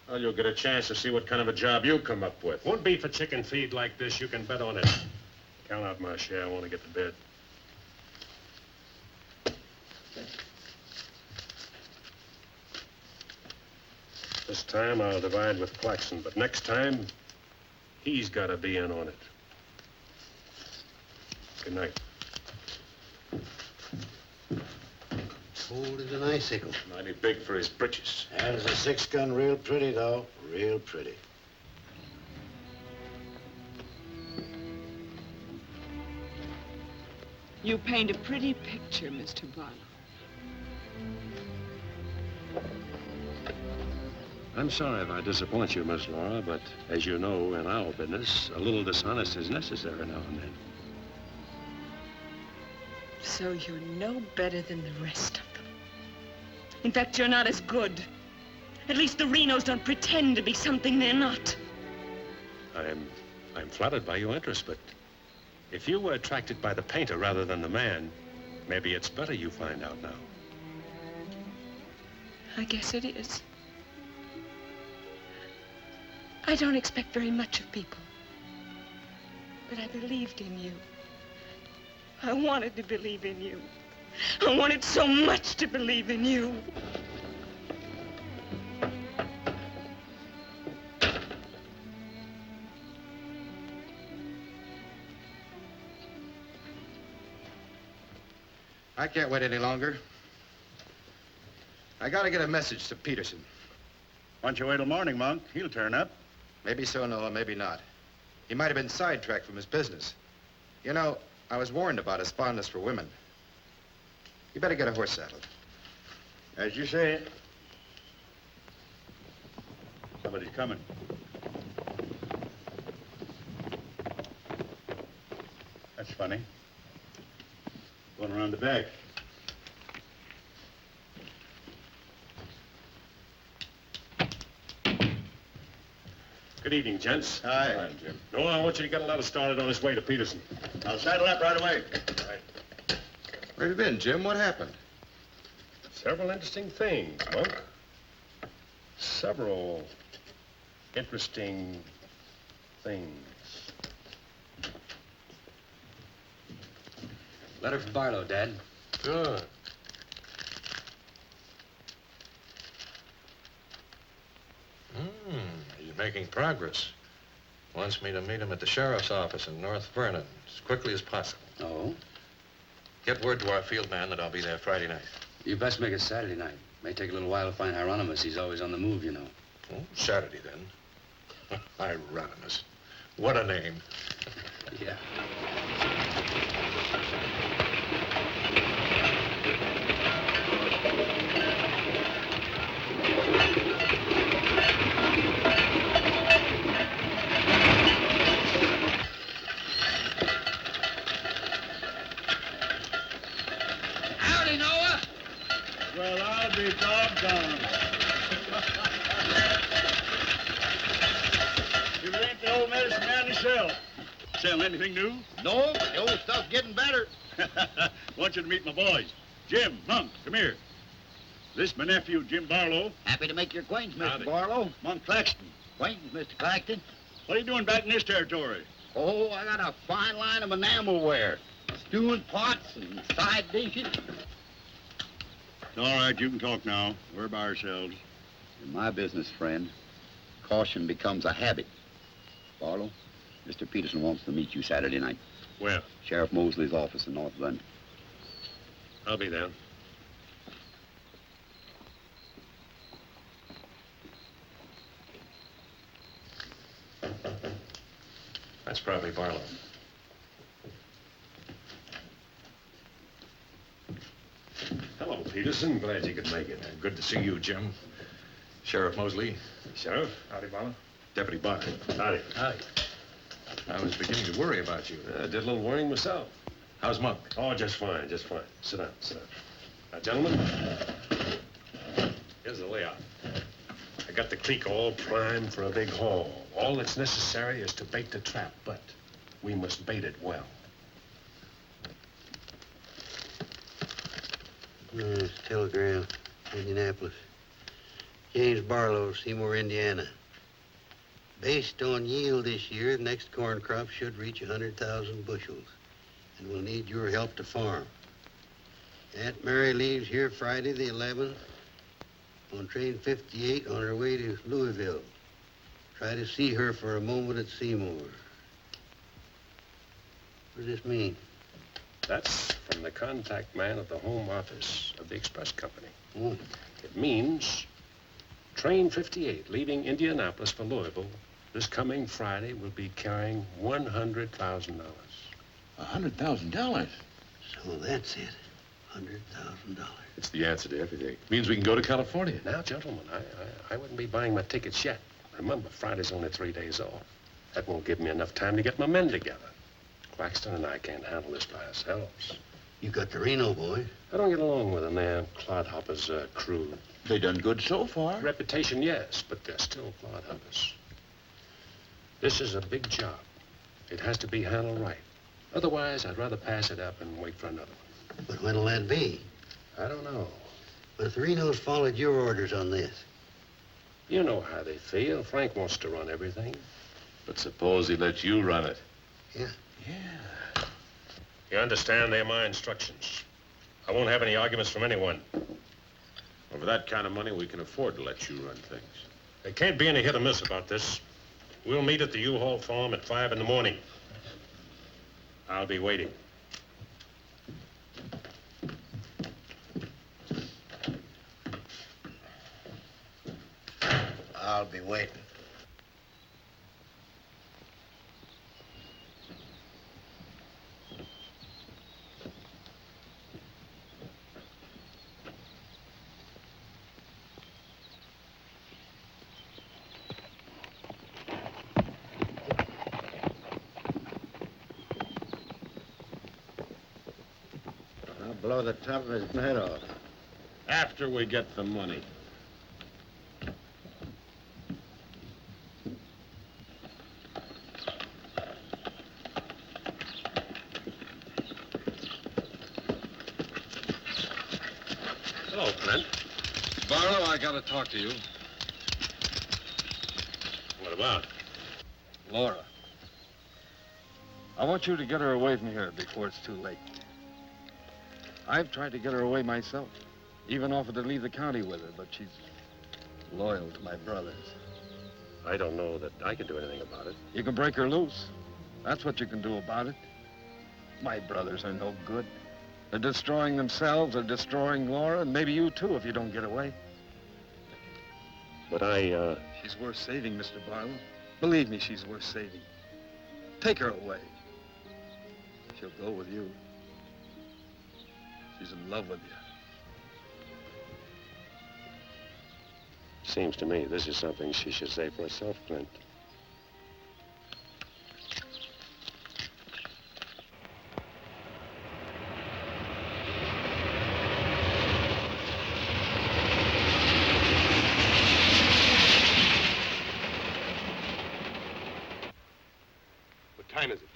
Well, you'll get a chance to see what kind of a job you come up with. Won't be for chicken feed like this. You can bet on it. Count out my share. I want to get to bed. This time I'll divide with Claxon, but next time, he's got to be in on it. Good night. Cold as an icicle. Mighty big for his britches. That is a 6-gun, real pretty, though. Real pretty. You paint a pretty picture, Mr. Barlow. I'm sorry if I disappoint you, Miss Laura, but as you know, in our business, a little dishonest is necessary now and then. So you're no better than the rest of them. In fact, you're not as good. At least the Renos don't pretend to be something they're not. I'm flattered by your interest, but if you were attracted by the painter rather than the man, maybe it's better you find out now. I guess it is. I don't expect very much of people. But I believed in you. I wanted to believe in you. I wanted so much to believe in you. I can't wait any longer. I gotta get a message to Peterson. Why don't you wait till morning, Monk? He'll turn up. Maybe so, Noah, maybe not. He might have been sidetracked from his business. You know, I was warned about his fondness for women. You better get a horse saddled. As you say. Somebody's coming. That's funny. Going around the back. Good evening, gents. Hi. Hi, Jim. Noah, I want you to get a letter started on his way to Peterson. I'll saddle up right away. Right. Where have you been, Jim? What happened? Several interesting things, Monk. Several interesting things. Letter from Barlow, Dad. Good. He's making progress. Wants me to meet him at the sheriff's office in North Vernon as quickly as possible. Oh? Get word to our field man that I'll be there Friday night. You best make it Saturday night. May take a little while to find Hieronymus. He's always on the move, you know. Oh, Saturday, then. Hieronymus. What a name. Yeah. Howdy, Noah. Well, I'll be doggone. You ain't the old medicine man yourself. Sell anything new? No, the old stuff's getting better. Want you to meet my boys. Jim, Monk, come here. This is my nephew, Jim Barlow. Happy to make your acquaintance, Mr. Howdy. Barlow. Monk Claxton. Acquaintance, Mr. Claxton. What are you doing back in this territory? Oh, I got a fine line of enamelware. Stewing pots and side dishes. All right, you can talk now. We're by ourselves. In my business, friend, caution becomes a habit. Barlow, Mr. Peterson wants to meet you Saturday night. Where? Sheriff Mosley's office in North London. I'll be there. That's probably Barlow. Hello, Peterson. Glad you could make it. Good to see you, Jim. Sheriff Mosley. Sheriff? Howdy, Barlow. Deputy Barr. Howdy. Hi. I was beginning to worry about you. I did a little worrying myself. How's Monk? Oh, just fine, just fine. Sit down, sit down. Now, gentlemen, here's the layout. I got the creek all primed for a big haul. All that's necessary is to bait the trap, but we must bait it well. Telegram, Indianapolis. James Barlow, Seymour, Indiana. Based on yield this year, the next corn crop should reach 100,000 bushels, and we'll need your help to farm. Aunt Mary leaves here Friday the 11th on train 58 on her way to Louisville. Try to see her for a moment at Seymour. What does this mean? That's from the contact man at the home office of the express company. Oh. It means train 58 leaving Indianapolis for Louisville this coming Friday will be carrying $100,000. $100,000? So that's it. $100,000. It's the answer to everything. Means we can go to California. Now, gentlemen, I wouldn't be buying my tickets yet. Remember, Friday's only 3 days off. That won't give me enough time to get my men together. Claxton and I can't handle this by ourselves. You got the Reno boy. I don't get along with them. They're clodhoppers, crude. They done good so far. Reputation, yes, but they're still clodhoppers. This is a big job. It has to be handled right. Otherwise, I'd rather pass it up and wait for another one. But when'll that be? I don't know. But the Renos followed your orders on this. You know how they feel. Frank wants to run everything. But suppose he let you run it. Yeah. Yeah. You understand, they're my instructions. I won't have any arguments from anyone. Well, for that kind of money, we can afford to let you run things. There can't be any hit or miss about this. We'll meet at the U-Haul farm at 5 in the morning. I'll be waiting. I'll be waiting. I'll blow the top of his head off. After we get the money. Hello, Clint. Barlow, I gotta talk to you. What about? Laura. I want you to get her away from here before it's too late. I've tried to get her away myself. Even offered to leave the county with her, but she's loyal to my brothers. I don't know that I can do anything about it. You can break her loose. That's what you can do about it. My brothers are no good. They're destroying themselves, they're destroying Laura, and maybe you too if you don't get away. But She's worth saving, Mr. Barlow. Believe me, she's worth saving. Take her away. She'll go with you. She's in love with you. Seems to me this is something she should say for herself, Clint. What time is it?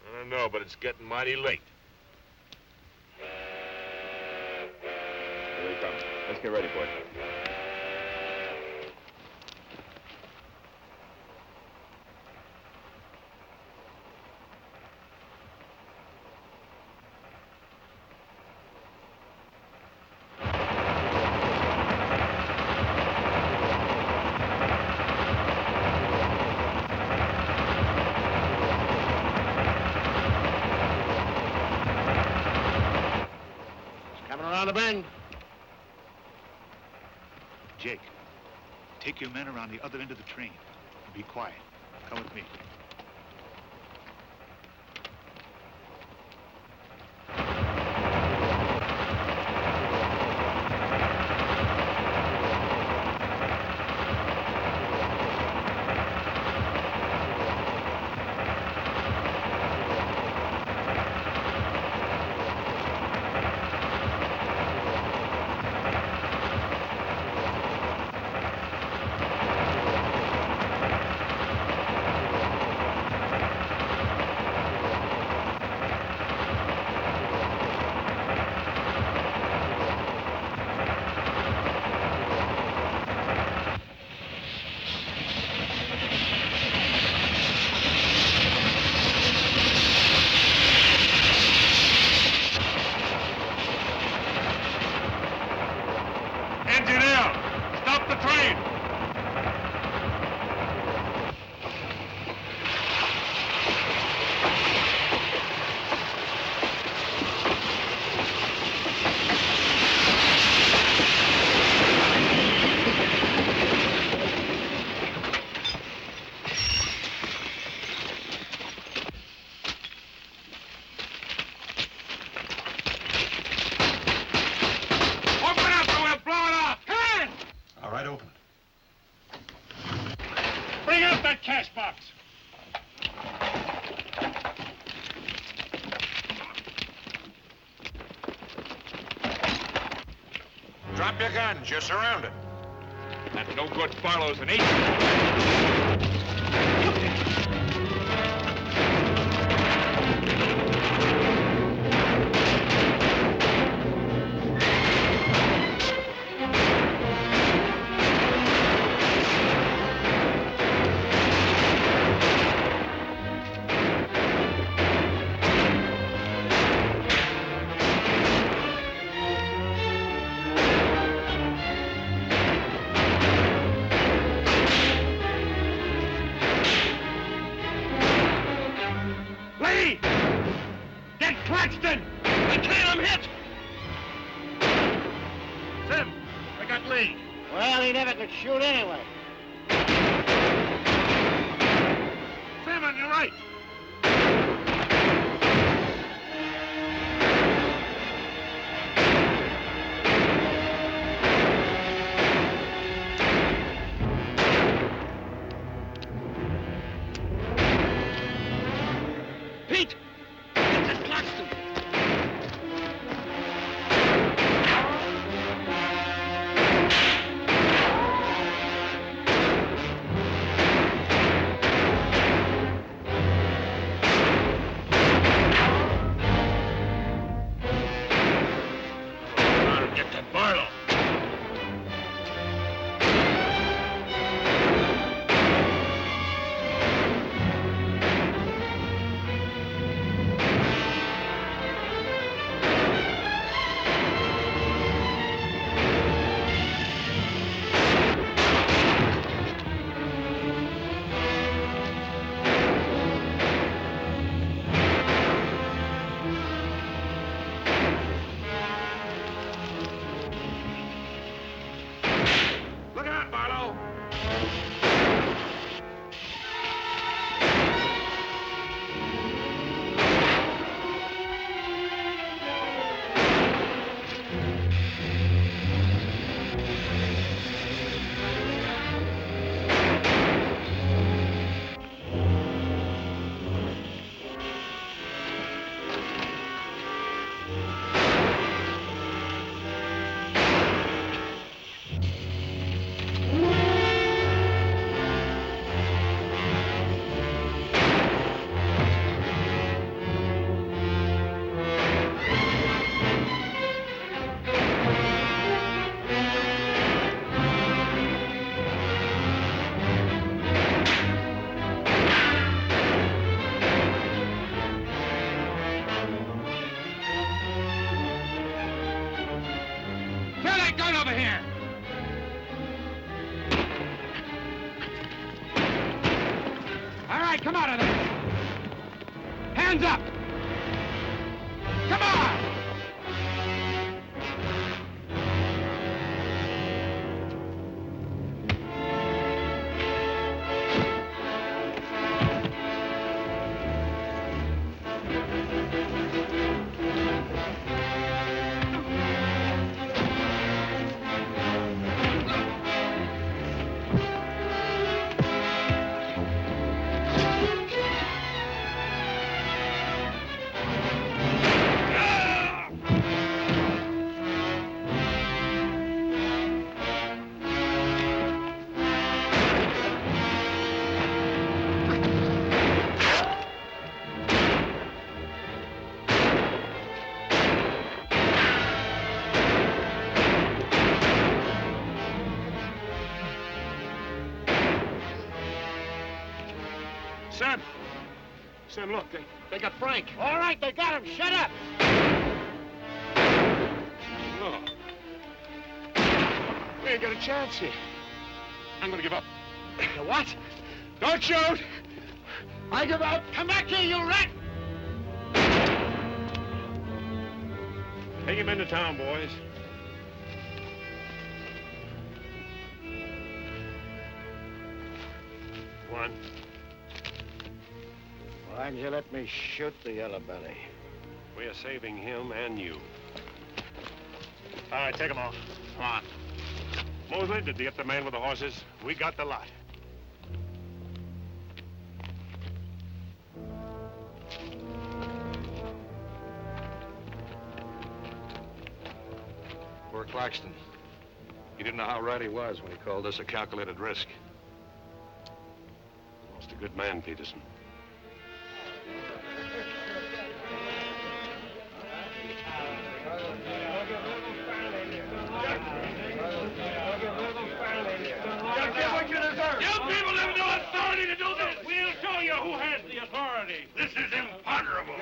I don't know, but it's getting mighty late. Here they come. Let's get ready, boys. Around the bend. Jake, take your men around the other end of the train. And be quiet. Come with me. Engineer, stop the train. Open up or we'll blow it off. Come on! All right, open it. Bring out that cash box. Drop your guns. You're surrounded. That's no good. Barlow's an agent. Lee! Get Claxton! I can't, I'm hit! Sim, I got Lee. Well, he never could shoot anyway. Sim, on your right. Pete! This is Claxton. Get to Barlow. Look out, Barlow. Throw that gun over here! All right, come out of there. Hands up! Come on! Sim. Sim, look, they got Frank. All right, they got him. Shut up! No. We ain't got a chance here. I'm gonna give up. You what? Don't shoot! I give up! Come back here, you rat! Take him into town, boys. One. Why'd you let me shoot the yellow belly? We're saving him and you. All right, take him off. Come on. Mosley, did you get the man with the horses? We got the lot. Poor Claxton. He didn't know how right he was when he called this a calculated risk. Lost a good man, Peterson. You'll get what you deserve. You people have no authority to do this. We'll show you who has the authority. This is imponderable.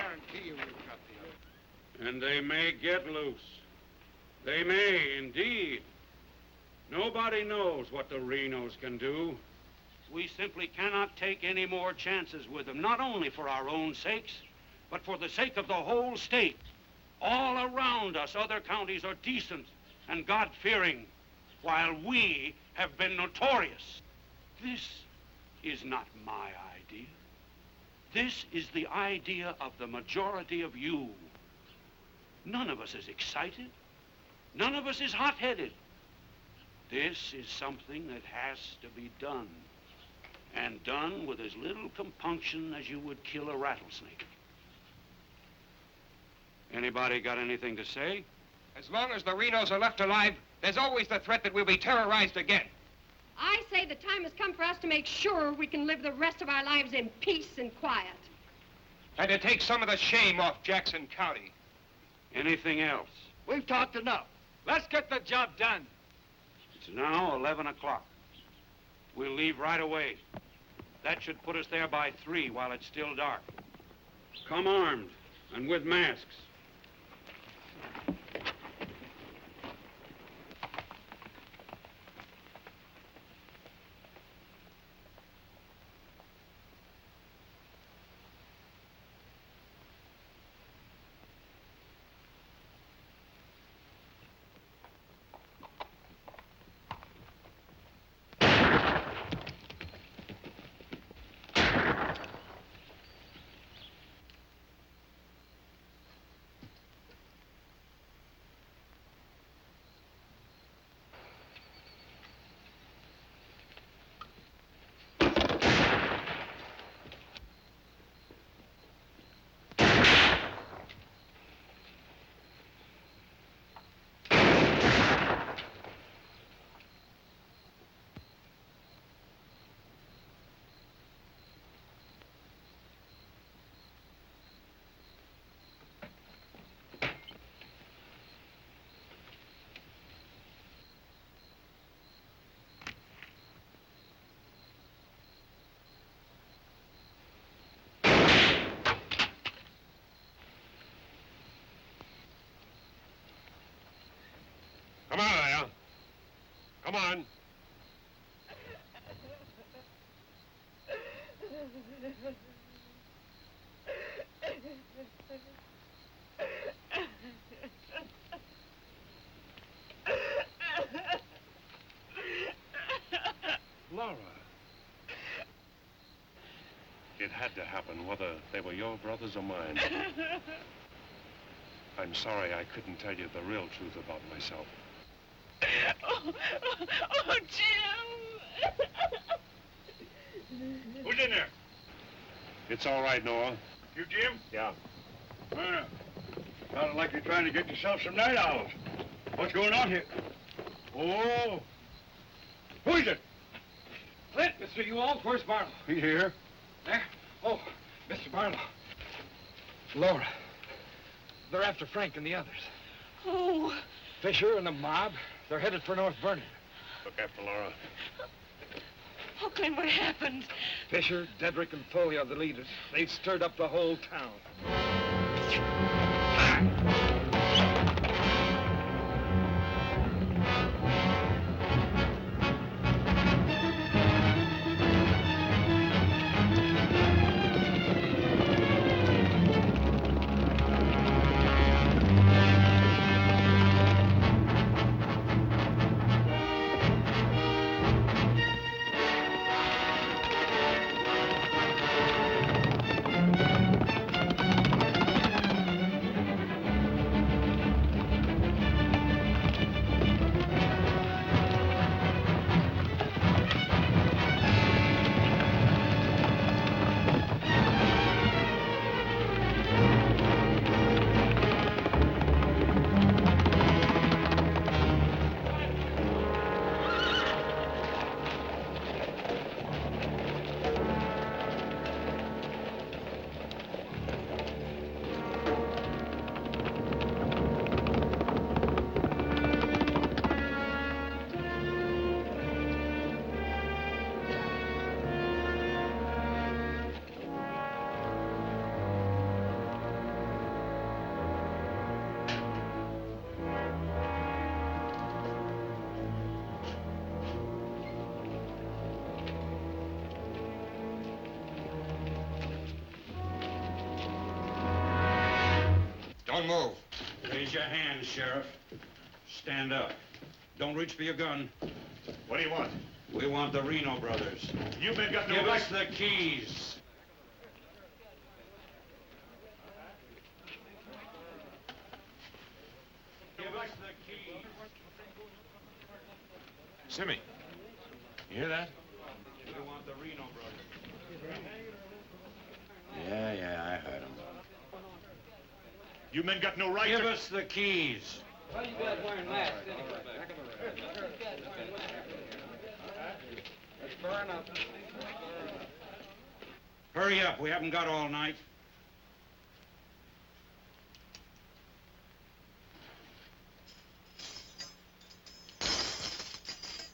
And they may get loose. They may, indeed. Nobody knows what the Renos can do. We simply cannot take any more chances with them, not only for our own sakes, but for the sake of the whole state. All around us, other counties are decent and God-fearing, while we have been notorious. This is not my idea. This is the idea of the majority of you. None of us is excited. None of us is hot-headed. This is something that has to be done, and done with as little compunction as you would kill a rattlesnake. Anybody got anything to say? As long as the Renos are left alive, there's always the threat that we'll be terrorized again. I say the time has come for us to make sure we can live the rest of our lives in peace and quiet. And to take some of the shame off Jackson County. Anything else? We've talked enough. Let's get the job done. It's now 11 o'clock. We'll leave right away. That should put us there by 3 while it's still dark. Come armed and with masks. Come on, Al. Come on. Laura. It had to happen, whether they were your brothers or mine. I'm sorry I couldn't tell you the real truth about myself. Oh, Jim! Who's in there? It's all right, Noah. You, Jim? Yeah. Well, sounded like you're trying to get yourself some night owls. What's going on here? Oh. Who is it? Flint, Mr. Ewald, where's Barlow? He's here. There? Oh, Mr. Barlow. Laura. They're after Frank and the others. Oh. Fisher and the mob. They're headed for North Vernon. Look after Laura. Oh, Clint, what happened? Fisher, Dedrick, and Foley are the leaders. They've stirred up the whole town. your hands, Sheriff. Stand up. Don't reach for your gun. What do you want? We want the Reno brothers. You men got no Give right. us the keys. Give us the keys. Simmy, you hear that? We want the Reno brothers. Yeah, I heard him. You men got no right Give to... us the keys. Well, you guys wearing masks anyway. Let's burn up. Hurry up. We haven't got all night.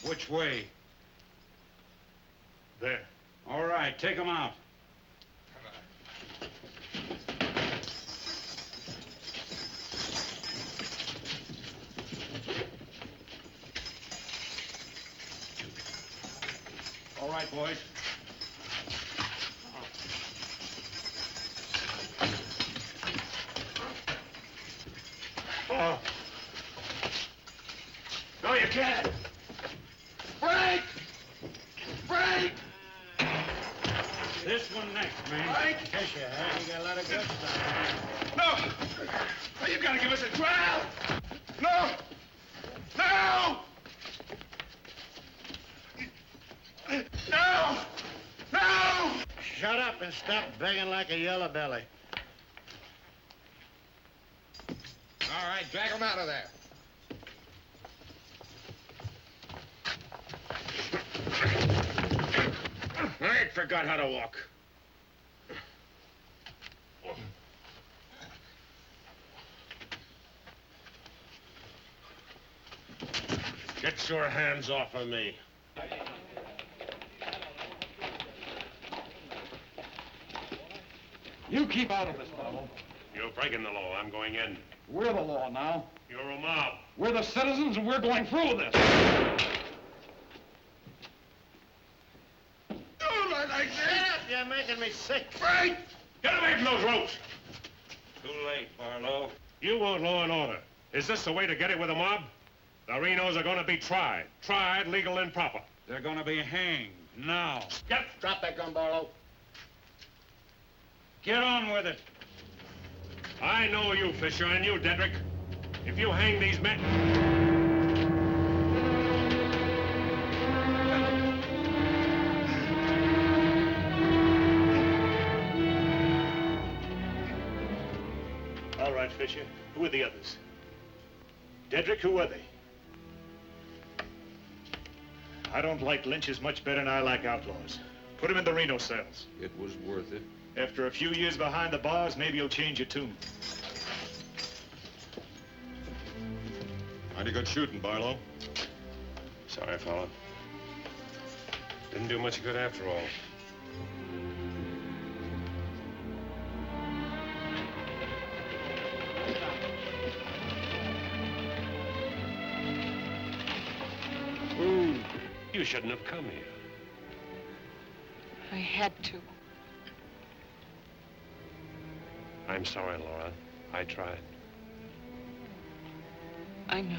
Which way? There. All right, take them out. All right, boys. Oh. No, you can't. Frank! Frank! This one next, man. Frank! Yes, you have. You got a lot of good stuff. No! No, you gotta give us a trial! No! No! No! No! Shut up and stop begging like a yellow belly. All right, drag them out of there. I forgot how to walk. Get your hands off of me. You keep out of this, Barlow. You're breaking the law. I'm going in. We're the law now. You're a mob. We're the citizens, and we're going through with this. Don't let like that! You're making me sick. Frank! Get away from those ropes! Too late, Barlow. You want law and order. Is this the way to get it with a mob? The Renos are going to be tried. Tried, legal, and proper. They're going to be hanged now. Get... Drop that gun, Barlow. Get on with it. I know you, Fisher, and you, Dedrick. If you hang these men... All right, Fisher. Who are the others? Dedrick, who are they? I don't like lynches much better than I like outlaws. Put them in the Reno cells. It was worth it. After a few years behind the bars, maybe you'll change your tune. Mighty good shooting, Barlow. Sorry, fella. Didn't do much good after all. You shouldn't have come here. I had to. I'm sorry, Laura. I tried. I know.